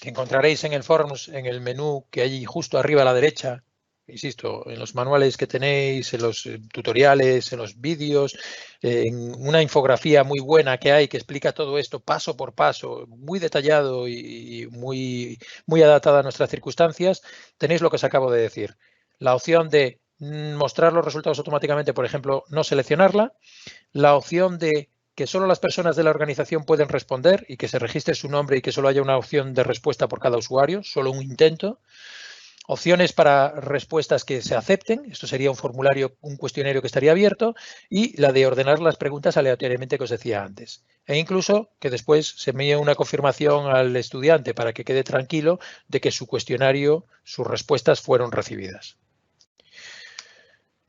que encontraréis en el Forms, en el menú que hay justo arriba a la derecha, insisto, en los manuales que tenéis, en los tutoriales, en los vídeos, en una infografía muy buena que hay que explica todo esto paso por paso, muy detallado y muy adaptada a nuestras circunstancias, tenéis lo que os acabo de decir. La opción de mostrar los resultados automáticamente, por ejemplo, no seleccionarla, la opción de que solo las personas de la organización pueden responder y que se registre su nombre y que solo haya una opción de respuesta por cada usuario, solo un intento. Opciones para respuestas que se acepten, esto sería un formulario, un cuestionario que estaría abierto, y la de ordenar las preguntas aleatoriamente que os decía antes. E incluso que después se envíe una confirmación al estudiante para que quede tranquilo de que su cuestionario, sus respuestas fueron recibidas.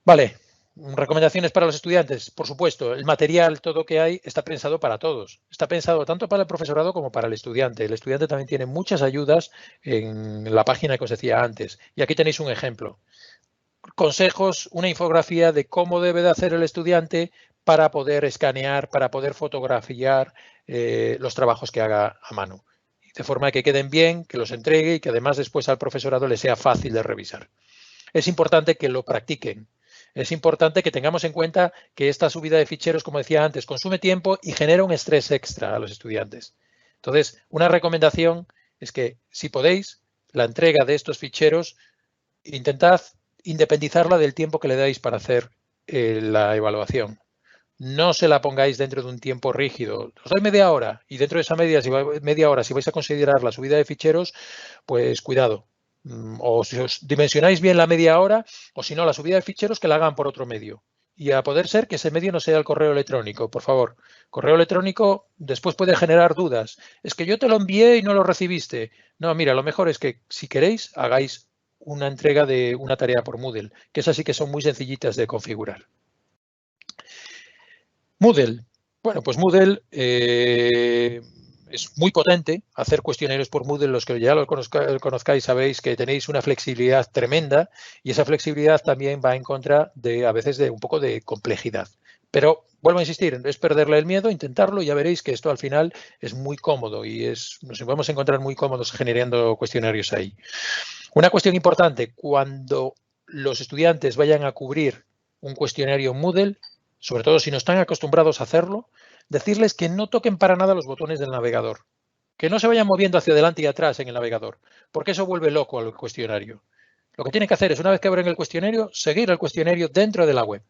Vale. Recomendaciones para los estudiantes. Por supuesto, el material, todo que hay, está pensado para todos. Está pensado tanto para el profesorado como para el estudiante. El estudiante también tiene muchas ayudas en la página que os decía antes. Y aquí tenéis un ejemplo. Consejos, una infografía de cómo debe de hacer el estudiante para poder escanear, para poder fotografiar los trabajos que haga a mano. De forma que queden bien, que los entregue y que además después al profesorado le sea fácil de revisar. Es importante que lo practiquen. Es importante que tengamos en cuenta que esta subida de ficheros, como decía antes, consume tiempo y genera un estrés extra a los estudiantes. Entonces, una recomendación es que, si podéis, la entrega de estos ficheros, intentad independizarla del tiempo que le dais para hacer la evaluación. No se la pongáis dentro de un tiempo rígido. Os doy media hora y dentro de esa media hora, si vais a considerar la subida de ficheros, pues cuidado. O si os dimensionáis bien la media hora, o si no, la subida de ficheros que la hagan por otro medio. Y a poder ser que ese medio no sea el correo electrónico, por favor. Correo electrónico después puede generar dudas. Es que yo te lo envié y no lo recibiste. No, mira, lo mejor es que si queréis hagáis una entrega de una tarea por Moodle, que esas sí que son muy sencillitas de configurar. Moodle. Bueno, pues Moodle es muy potente. Hacer cuestionarios por Moodle, los que ya lo conozcáis sabéis que tenéis una flexibilidad tremenda y esa flexibilidad también va en contra de a veces de un poco de complejidad. Pero vuelvo a insistir, es perderle el miedo, intentarlo y ya veréis que esto al final es muy cómodo y nos vamos a encontrar muy cómodos generando cuestionarios ahí. Una cuestión importante, cuando los estudiantes vayan a cubrir un cuestionario en Moodle, sobre todo si no están acostumbrados a hacerlo, decirles que no toquen para nada los botones del navegador, que no se vayan moviendo hacia adelante y atrás en el navegador, porque eso vuelve loco al cuestionario. Lo que tienen que hacer es, una vez que abren el cuestionario, seguir el cuestionario dentro de la web.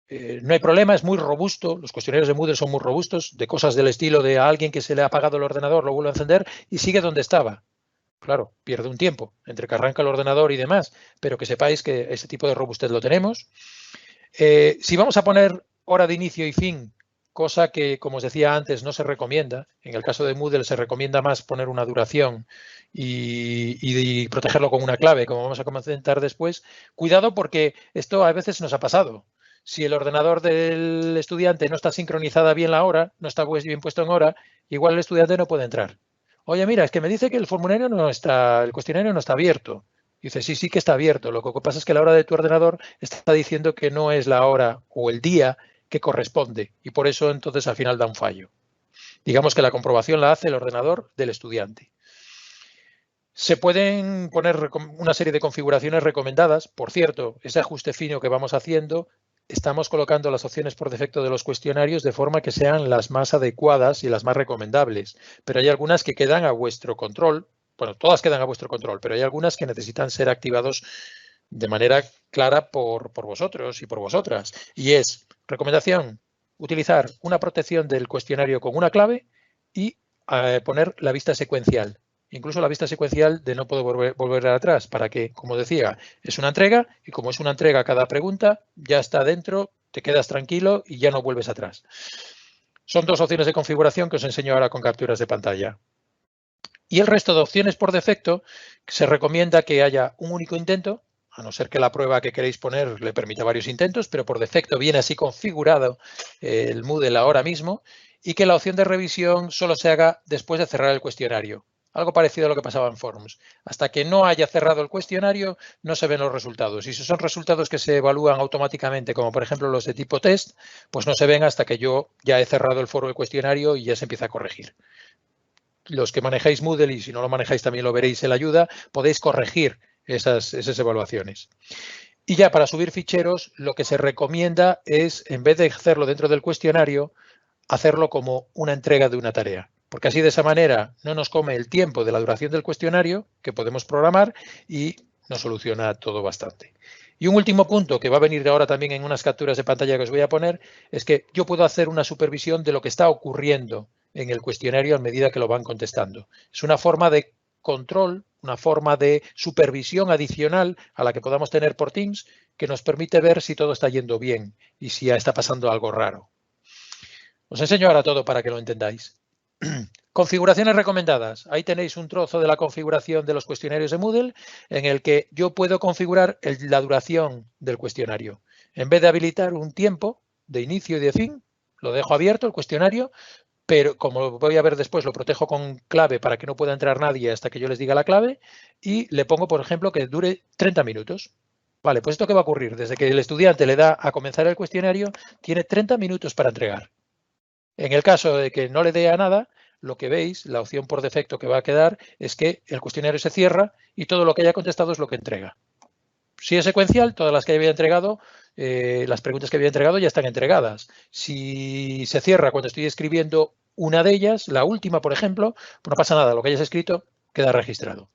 No hay problema, es muy robusto, los cuestionarios de Moodle son muy robustos, de cosas del estilo de a alguien que se le ha apagado el ordenador, lo vuelve a encender y sigue donde estaba. Claro, pierde un tiempo entre que arranca el ordenador y demás, pero que sepáis que ese tipo de robustez lo tenemos. Si vamos a poner hora de inicio y fin, cosa que, como os decía antes, no se recomienda, en el caso de Moodle se recomienda más poner una duración y protegerlo con una clave, como vamos a comentar después, cuidado porque esto a veces nos ha pasado. Si el ordenador del estudiante no está sincronizada bien la hora, no está bien puesto en hora, igual el estudiante no puede entrar. Oye, mira, es que me dice que el formulario no está, el cuestionario no está abierto. Dice, sí, sí que está abierto. Lo que pasa es que la hora de tu ordenador está diciendo que no es la hora o el día que corresponde y por eso entonces al final da un fallo. Digamos que la comprobación la hace el ordenador del estudiante. Se pueden poner una serie de configuraciones recomendadas. Por cierto, ese ajuste fino que vamos haciendo, estamos colocando las opciones por defecto de los cuestionarios de forma que sean las más adecuadas y las más recomendables. Pero hay algunas que quedan a vuestro control. Bueno, todas quedan a vuestro control, pero hay algunas que necesitan ser activados de manera clara por vosotros y por vosotras. Y es, recomendación, utilizar una protección del cuestionario con una clave y poner la vista secuencial. Incluso la vista secuencial de no poder volver atrás, para que, como decía, es una entrega y como es una entrega cada pregunta, ya está dentro, te quedas tranquilo y ya no vuelves atrás. Son dos opciones de configuración que os enseño ahora con capturas de pantalla. Y el resto de opciones por defecto, se recomienda que haya un único intento, a no ser que la prueba que queréis poner le permita varios intentos, pero por defecto viene así configurado el Moodle ahora mismo, y que la opción de revisión solo se haga después de cerrar el cuestionario. Algo parecido a lo que pasaba en Forms. Hasta que no haya cerrado el cuestionario, no se ven los resultados. Y si son resultados que se evalúan automáticamente, como por ejemplo los de tipo test, pues no se ven hasta que yo ya he cerrado el foro del cuestionario y ya se empieza a corregir. Los que manejáis Moodle, y si no lo manejáis también lo veréis en la ayuda, podéis corregir esas evaluaciones. Y ya para subir ficheros, lo que se recomienda es, en vez de hacerlo dentro del cuestionario, hacerlo como una entrega de una tarea. Porque así de esa manera no nos come el tiempo de la duración del cuestionario, que podemos programar, y nos soluciona todo bastante. Y un último punto que va a venir ahora también en unas capturas de pantalla que os voy a poner, es que yo puedo hacer una supervisión de lo que está ocurriendo en el cuestionario a medida que lo van contestando. Es una forma de control, una forma de supervisión adicional a la que podamos tener por Teams, que nos permite ver si todo está yendo bien y si ya está pasando algo raro. Os enseño ahora todo para que lo entendáis. Configuraciones recomendadas. Ahí tenéis un trozo de la configuración de los cuestionarios de Moodle en el que yo puedo configurar la duración del cuestionario. En vez de habilitar un tiempo de inicio y de fin, lo dejo abierto el cuestionario, pero como voy a ver después, lo protejo con clave para que no pueda entrar nadie hasta que yo les diga la clave y le pongo, por ejemplo, que dure 30 minutos. Vale, pues ¿esto qué va a ocurrir? Desde que el estudiante le da a comenzar el cuestionario, tiene 30 minutos para entregar. En el caso de que no le dé a nada, lo que veis, la opción por defecto que va a quedar es que el cuestionario se cierra y todo lo que haya contestado es lo que entrega. Si es secuencial, todas las que había entregado, las preguntas que había entregado ya están entregadas. Si se cierra cuando estoy escribiendo una de ellas, la última, por ejemplo, pues no pasa nada, lo que hayas escrito queda registrado.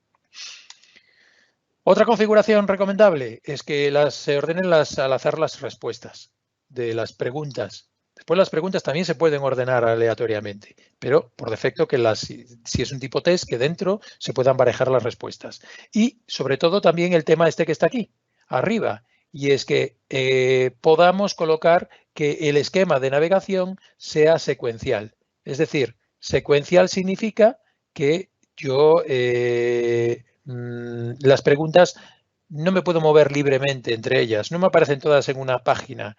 Otra configuración recomendable es que se ordenen al azar las respuestas de las preguntas. Después las preguntas también se pueden ordenar aleatoriamente, pero por defecto que si es un tipo test, que dentro se puedan barajar las respuestas. Y sobre todo también el tema este que está aquí, arriba, y es que podamos colocar que el esquema de navegación sea secuencial. Es decir, secuencial significa que yo las preguntas no me puedo mover libremente entre ellas, no me aparecen todas en una página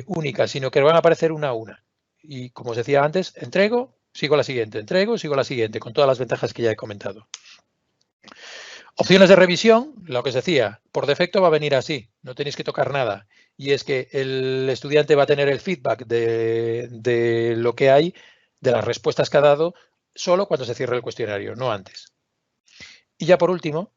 única, sino que van a aparecer una a una. Y como os decía antes, entrego, sigo la siguiente, entrego, sigo la siguiente, con todas las ventajas que ya he comentado. Opciones de revisión, lo que os decía, por defecto va a venir así, no tenéis que tocar nada. Y es que el estudiante va a tener el feedback de lo que hay, de las respuestas que ha dado, solo cuando se cierre el cuestionario, no antes. Y ya por último,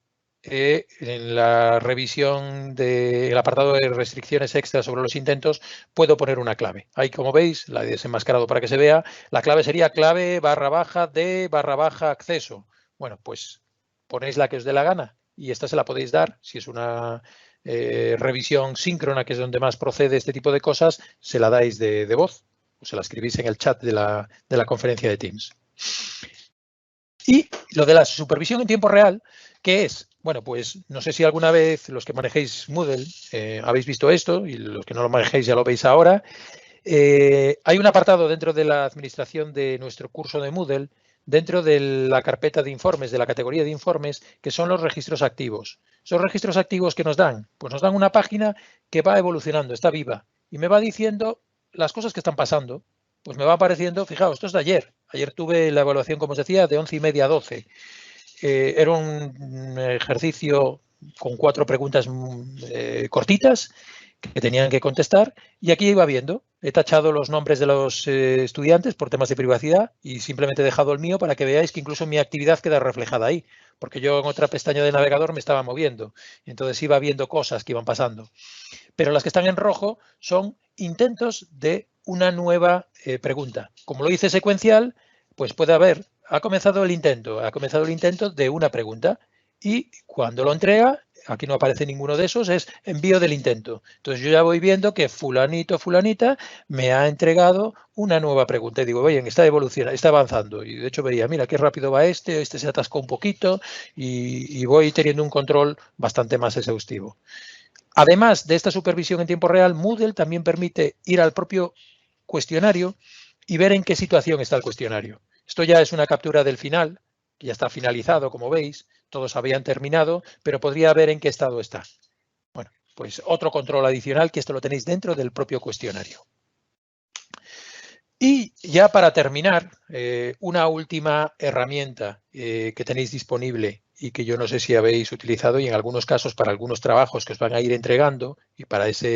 en la revisión del apartado de restricciones extras sobre los intentos, puedo poner una clave. Ahí, como veis, la he desenmascarado para que se vea. La clave sería clave /d /acceso. Bueno, pues ponéis la que os dé la gana y esta se la podéis dar. Si es una revisión síncrona, que es donde más procede este tipo de cosas, se la dais de voz o se la escribís en el chat de la conferencia de Teams. Y lo de la supervisión en tiempo real, ¿qué es? Bueno, pues no sé si alguna vez los que manejéis Moodle habéis visto esto y los que no lo manejéis ya lo veis ahora. Hay un apartado dentro de la administración de nuestro curso de Moodle, dentro de la carpeta de informes, de la categoría de informes, que son los registros activos. ¿Esos registros activos que nos dan? Pues nos dan una página que va evolucionando, está viva y me va diciendo las cosas que están pasando. Pues me va apareciendo, fijaos, esto es de ayer. Ayer tuve la evaluación, como os decía, de 11:30 a 12. Era un ejercicio con 4 preguntas cortitas que tenían que contestar, y aquí iba viendo. He tachado los nombres de los estudiantes por temas de privacidad y simplemente he dejado el mío para que veáis que incluso mi actividad queda reflejada ahí, porque yo en otra pestaña de navegador me estaba moviendo, entonces iba viendo cosas que iban pasando. Pero las que están en rojo son intentos de una nueva pregunta. Como lo hice secuencial, pues puede haber, ha comenzado el intento de una pregunta, y cuando lo entrega, aquí no aparece ninguno de esos, es envío del intento. Entonces yo ya voy viendo que fulanito, fulanita me ha entregado una nueva pregunta y digo, oye, está evolucionando, está avanzando. Y de hecho veía, mira qué rápido va este se atascó un poquito, y voy teniendo un control bastante más exhaustivo. Además de esta supervisión en tiempo real, Moodle también permite ir al propio cuestionario y ver en qué situación está el cuestionario. Esto ya es una captura del final, que ya está finalizado, como veis. Todos habían terminado, pero podría ver en qué estado está. Bueno, pues otro control adicional, que esto lo tenéis dentro del propio cuestionario. Y ya para terminar, una última herramienta que tenéis disponible y que yo no sé si habéis utilizado, y en algunos casos para algunos trabajos que os van a ir entregando, y para esa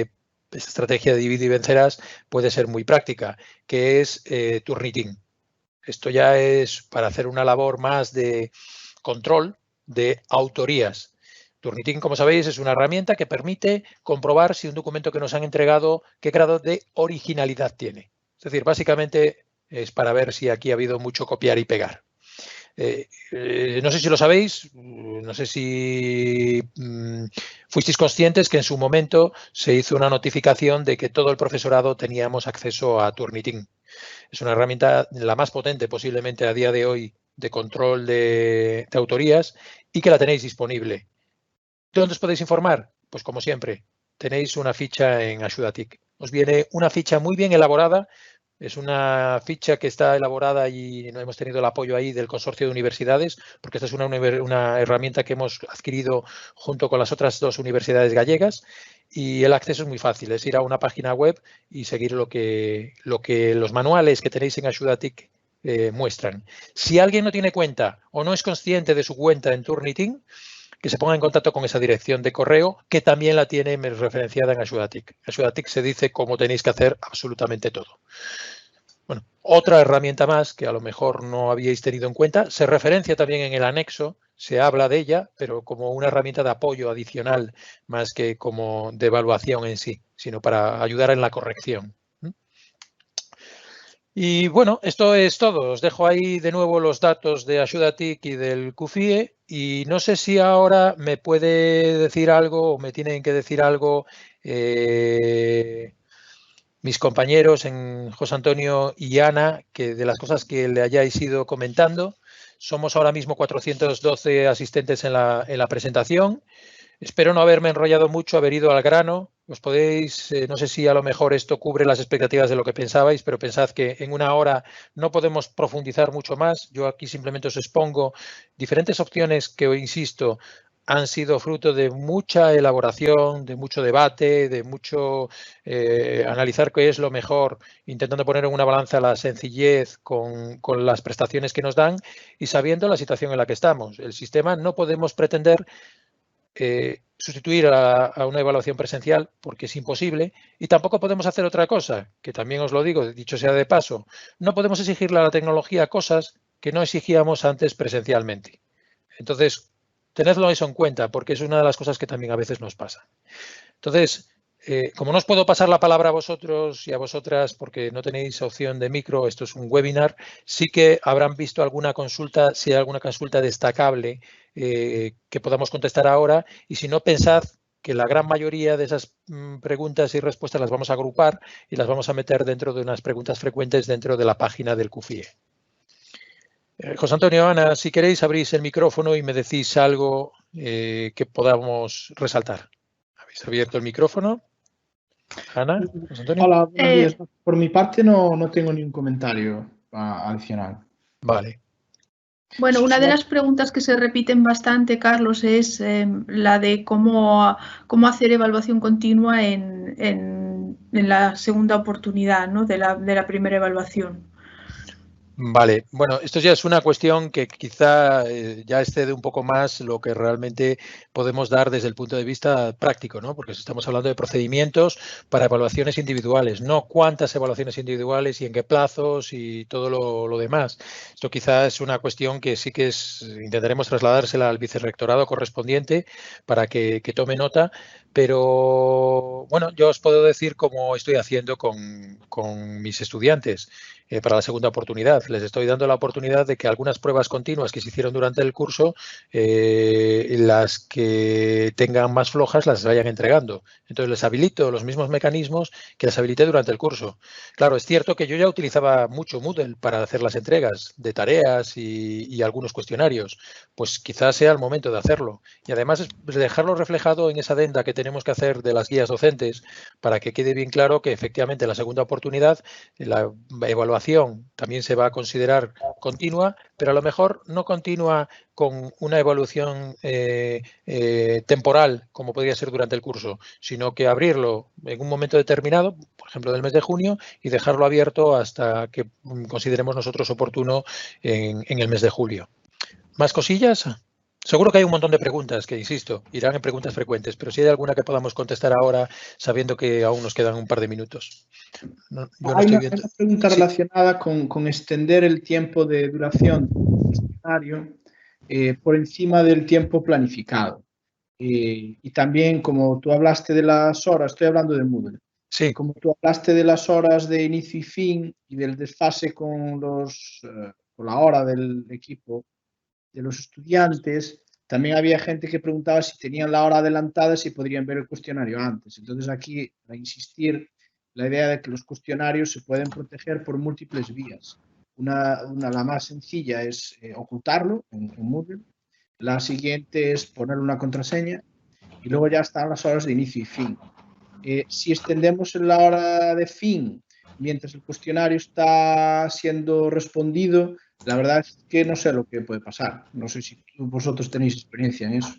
estrategia de divide y vencerás puede ser muy práctica, que es Turnitin. Esto ya es para hacer una labor más de control de autorías. Turnitin, como sabéis, es una herramienta que permite comprobar si un documento que nos han entregado, qué grado de originalidad tiene. Es decir, básicamente es para ver si aquí ha habido mucho copiar y pegar. No sé si lo sabéis, no sé si fuisteis conscientes que en su momento se hizo una notificación de que todo el profesorado teníamos acceso a Turnitin. Es una herramienta la más potente posiblemente a día de hoy de control de autorías, y que la tenéis disponible. ¿Dónde os podéis informar? Pues como siempre, tenéis una ficha en Axudatic. Os viene una ficha muy bien elaborada. Es una ficha que está elaborada y no hemos tenido el apoyo ahí del consorcio de universidades, porque esta es una herramienta que hemos adquirido junto con las otras 2 universidades gallegas, y el acceso es muy fácil. Es ir a una página web y seguir lo que los manuales que tenéis en Axudatic muestran. Si alguien no tiene cuenta o no es consciente de su cuenta en Turnitin, que se ponga en contacto con esa dirección de correo, que también la tiene referenciada en Axudatic. Axudatic se dice cómo tenéis que hacer absolutamente todo. Bueno, otra herramienta más que a lo mejor no habíais tenido en cuenta, se referencia también en el anexo, se habla de ella, pero como una herramienta de apoyo adicional más que como de evaluación en sí, sino para ayudar en la corrección. Y bueno, esto es todo. Os dejo ahí de nuevo los datos de Axudatic y del CUFIE, y no sé si ahora me puede decir algo o me tienen que decir algo mis compañeros en José Antonio y Ana, que de las cosas que le hayáis ido comentando. Somos ahora mismo 412 asistentes en la presentación. Espero no haberme enrollado mucho, haber ido al grano. Os podéis, no sé si a lo mejor esto cubre las expectativas de lo que pensabais, pero pensad que en una hora no podemos profundizar mucho más. Yo aquí simplemente os expongo diferentes opciones que, insisto, han sido fruto de mucha elaboración, de mucho debate, de mucho analizar qué es lo mejor, intentando poner en una balanza la sencillez con las prestaciones que nos dan y sabiendo la situación en la que estamos. El sistema no podemos pretender sustituir a una evaluación presencial porque es imposible, y tampoco podemos hacer otra cosa, que también os lo digo, dicho sea de paso, no podemos exigirle a la tecnología cosas que no exigíamos antes presencialmente. Entonces, tenedlo eso en cuenta, porque es una de las cosas que también a veces nos pasa. Entonces, como no os puedo pasar la palabra a vosotros y a vosotras porque no tenéis opción de micro, esto es un webinar, sí que habrán visto alguna consulta, si hay alguna consulta destacable que podamos contestar ahora, y si no, pensad que la gran mayoría de esas preguntas y respuestas las vamos a agrupar y las vamos a meter dentro de unas preguntas frecuentes dentro de la página del CUFIE. José Antonio, Ana, si queréis abrís el micrófono y me decís algo que podamos resaltar. ¿Habéis abierto el micrófono? Ana, José Antonio. Hola, buenos días. Por mi parte no tengo ningún comentario adicional. Vale. Bueno, una de las preguntas que se repiten bastante, Carlos, es la de cómo hacer evaluación continua en la segunda oportunidad, ¿no? de la primera evaluación. Vale, bueno, esto ya es una cuestión que quizá ya excede un poco más lo que realmente podemos dar desde el punto de vista práctico, ¿no? Porque estamos hablando de procedimientos para evaluaciones individuales, no cuántas evaluaciones individuales y en qué plazos y todo lo demás. Esto quizá es una cuestión que sí que intentaremos trasladársela al vicerrectorado correspondiente para que tome nota, pero bueno, yo os puedo decir cómo estoy haciendo con mis estudiantes. Para la segunda oportunidad. Les estoy dando la oportunidad de que algunas pruebas continuas que se hicieron durante el curso, las que tengan más flojas las vayan entregando. Entonces les habilito los mismos mecanismos que les habilité durante el curso. Claro, es cierto que yo ya utilizaba mucho Moodle para hacer las entregas de tareas y algunos cuestionarios. Pues quizás sea el momento de hacerlo. Y además es dejarlo reflejado en esa adenda que tenemos que hacer de las guías docentes para que quede bien claro que efectivamente la segunda oportunidad, la evaluación también se va a considerar continua, pero a lo mejor no continua con una evaluación temporal, como podría ser durante el curso, sino que abrirlo en un momento determinado, por ejemplo del mes de junio, y dejarlo abierto hasta que consideremos nosotros oportuno en el mes de julio. ¿Más cosillas? Seguro que hay un montón de preguntas que, insisto, irán en preguntas frecuentes, pero si hay alguna que podamos contestar ahora, sabiendo que aún nos quedan un par de minutos. Hay una pregunta relacionada con extender el tiempo de duración del cuestionario por encima del tiempo planificado. Y también, como tú hablaste de las horas, estoy hablando de Moodle. Sí. Como tú hablaste de las horas de inicio y fin y del desfase con la hora del equipo de los estudiantes, también había gente que preguntaba si tenían la hora adelantada, si podrían ver el cuestionario antes. Entonces aquí, para insistir, la idea de que los cuestionarios se pueden proteger por múltiples vías. La más sencilla es ocultarlo en Moodle. La siguiente es poner una contraseña y luego ya están las horas de inicio y fin. Si extendemos la hora de fin mientras el cuestionario está siendo respondido, la verdad es que no sé lo que puede pasar. No sé si vosotros tenéis experiencia en eso.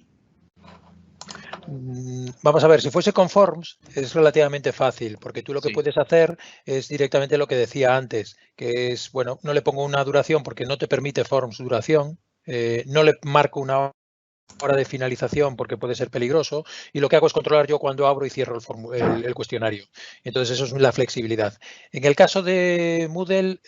Vamos a ver, si fuese con Forms es relativamente fácil, porque tú lo que puedes hacer es directamente lo que decía antes, que es, bueno, no le pongo una duración porque no te permite Forms duración, no le marco una hora de finalización porque puede ser peligroso, y lo que hago es controlar yo cuando abro y cierro el cuestionario. Entonces eso es la flexibilidad. En el caso de Moodle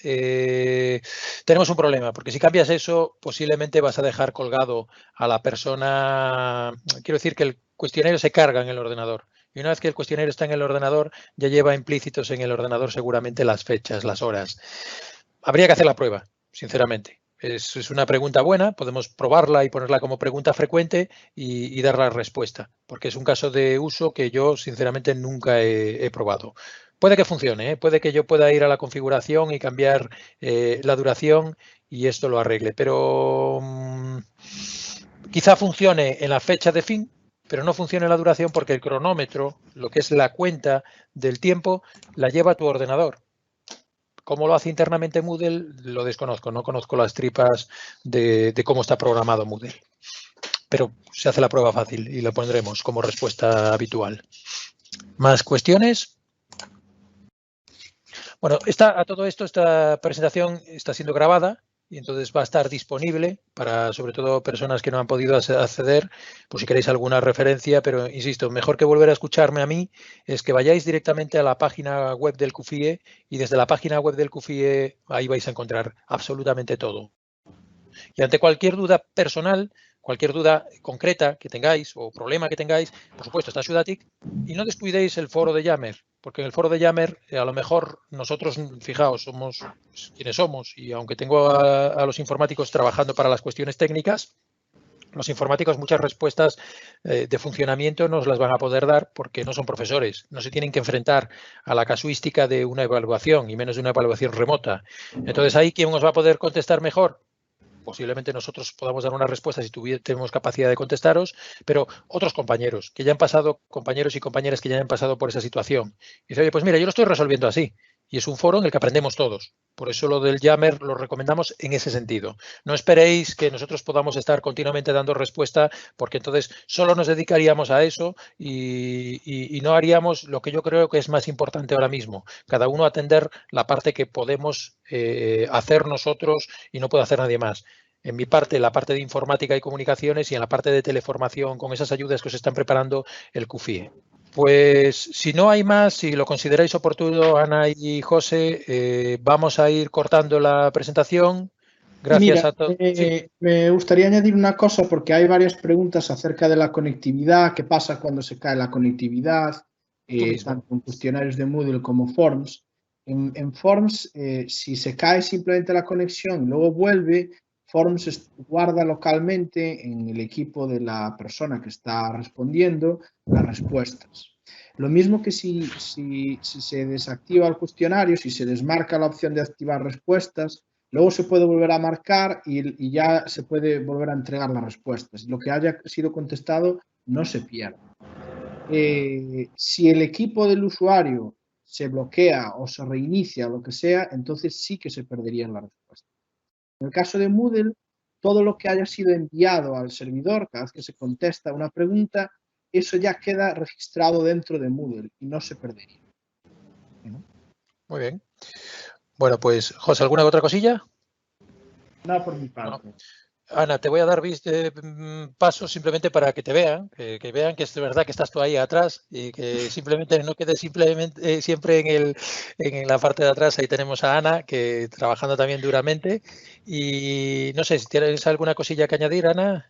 tenemos un problema, porque si cambias eso posiblemente vas a dejar colgado a la persona. Quiero decir que el cuestionario se carga en el ordenador. Y una vez que el cuestionario está en el ordenador, ya lleva implícitos en el ordenador seguramente las fechas, las horas. Habría que hacer la prueba, sinceramente. Es una pregunta buena, podemos probarla y ponerla como pregunta frecuente y dar la respuesta, porque es un caso de uso que yo sinceramente nunca he probado. Puede que funcione, puede que yo pueda ir a la configuración y cambiar la duración y esto lo arregle, pero quizá funcione en la fecha de fin, pero no funcione la duración porque el cronómetro, lo que es la cuenta del tiempo, la lleva tu ordenador. ¿Cómo lo hace internamente Moodle? Lo desconozco, no conozco las tripas de cómo está programado Moodle. Pero se hace la prueba fácil y lo pondremos como respuesta habitual. ¿Más cuestiones? Bueno, a todo esto, esta presentación está siendo grabada y entonces va a estar disponible para, sobre todo, personas que no han podido acceder, por si queréis alguna referencia, pero insisto, mejor que volver a escucharme a mí es que vayáis directamente a la página web del CUFIE y desde la página web del CUFIE ahí vais a encontrar absolutamente todo. Y ante cualquier duda personal, cualquier duda concreta que tengáis o problema que tengáis, por supuesto está Sudatic, y no descuidéis el foro de Yammer, porque en el foro de Yammer a lo mejor nosotros, fijaos, somos quienes somos, y aunque tengo a los informáticos trabajando para las cuestiones técnicas, los informáticos muchas respuestas de funcionamiento nos las van a poder dar porque no son profesores, no se tienen que enfrentar a la casuística de una evaluación y menos de una evaluación remota. Entonces ahí, ¿quién nos va a poder contestar mejor? Posiblemente nosotros podamos dar una respuesta si tenemos capacidad de contestaros, pero otros compañeros que ya han pasado, compañeros y compañeras que ya han pasado por esa situación. Y dice, oye, pues mira, yo lo estoy resolviendo así. y es un foro en el que aprendemos todos. Por eso lo del Yammer lo recomendamos en ese sentido. No esperéis que nosotros podamos estar continuamente dando respuesta, porque entonces solo nos dedicaríamos a eso y no haríamos lo que yo creo que es más importante ahora mismo. Cada uno atender la parte que podemos hacer nosotros y no puede hacer nadie más. En mi parte, la parte de informática y comunicaciones, y en la parte de teleformación, con esas ayudas que os están preparando el CUFIE. Pues si no hay más, si lo consideráis oportuno, Ana y José, vamos a ir cortando la presentación. Gracias a todos. Sí. Me gustaría añadir una cosa, porque hay varias preguntas acerca de la conectividad, qué pasa cuando se cae la conectividad, tanto en cuestionarios de Moodle como Forms. En Forms, si se cae simplemente la conexión y luego vuelve, Forms guarda localmente en el equipo de la persona que está respondiendo las respuestas. Lo mismo que si se desactiva el cuestionario, si se desmarca la opción de activar respuestas, luego se puede volver a marcar y ya se puede volver a entregar las respuestas. Lo que haya sido contestado no se pierde. Si el equipo del usuario se bloquea o se reinicia o lo que sea, entonces sí que se perderían las respuestas. En el caso de Moodle, todo lo que haya sido enviado al servidor, cada vez que se contesta una pregunta, eso ya queda registrado dentro de Moodle y no se perdería. Muy bien. Bueno, pues, José, ¿alguna otra cosilla? Nada por mi parte. No. Ana, te voy a dar pasos simplemente para que te vean, que vean que es de verdad que estás tú ahí atrás y que simplemente no quedes siempre en la parte de atrás. Ahí tenemos a Ana, que trabajando también duramente. Y no sé, si tienes alguna cosilla que añadir, Ana.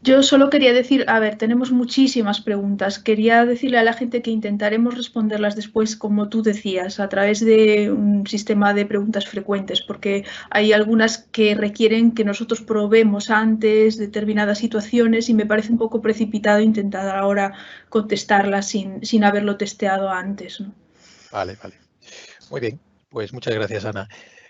Yo solo quería decir, a ver, tenemos muchísimas preguntas. Quería decirle a la gente que intentaremos responderlas después, como tú decías, a través de un sistema de preguntas frecuentes, porque hay algunas que requieren que nosotros probemos antes determinadas situaciones y me parece un poco precipitado intentar ahora contestarlas sin haberlo testeado antes, ¿no? Vale. Muy bien, pues muchas gracias, Ana.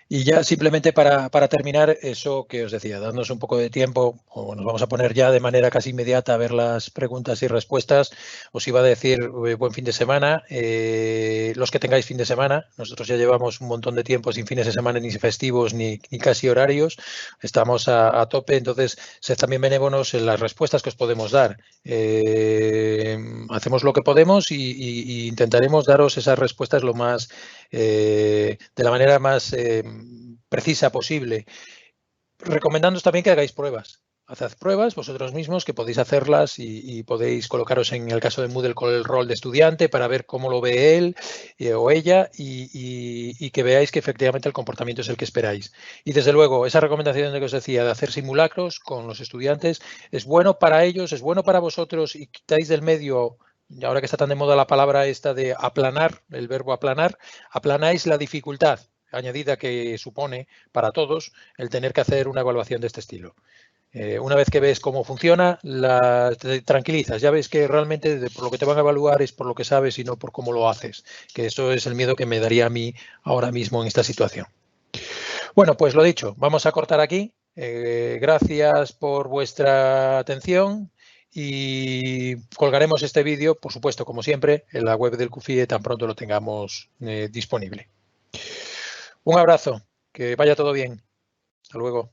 Y ya simplemente para terminar, eso que os decía, dándonos un poco de tiempo, o nos vamos a poner ya de manera casi inmediata a ver las preguntas y respuestas. Os iba a decir buen fin de semana. Los que tengáis fin de semana, nosotros ya llevamos un montón de tiempo sin fines de semana, ni festivos, ni casi horarios. Estamos a tope, entonces sed también benévolos en las respuestas que os podemos dar. Hacemos lo que podemos y intentaremos daros esas respuestas lo más de la manera más precisa posible, recomendándoos también que hagáis pruebas. Haced pruebas vosotros mismos, que podéis hacerlas y podéis colocaros en el caso de Moodle con el rol de estudiante para ver cómo lo ve él o ella y que veáis que efectivamente el comportamiento es el que esperáis. Y desde luego, esa recomendación que os decía de hacer simulacros con los estudiantes es bueno para ellos, es bueno para vosotros y quitáis del medio. Y ahora que está tan de moda la palabra esta de aplanar, el verbo aplanar, aplanáis la dificultad añadida que supone para todos el tener que hacer una evaluación de este estilo. Una vez que ves cómo funciona, te tranquilizas. Ya ves que realmente por lo que te van a evaluar es por lo que sabes y no por cómo lo haces. Que eso es el miedo que me daría a mí ahora mismo en esta situación. Bueno, pues lo dicho, vamos a cortar aquí. Gracias por vuestra atención. Y colgaremos este vídeo, por supuesto, como siempre, en la web del CUFIE tan pronto lo tengamos disponible. Un abrazo, que vaya todo bien. Hasta luego.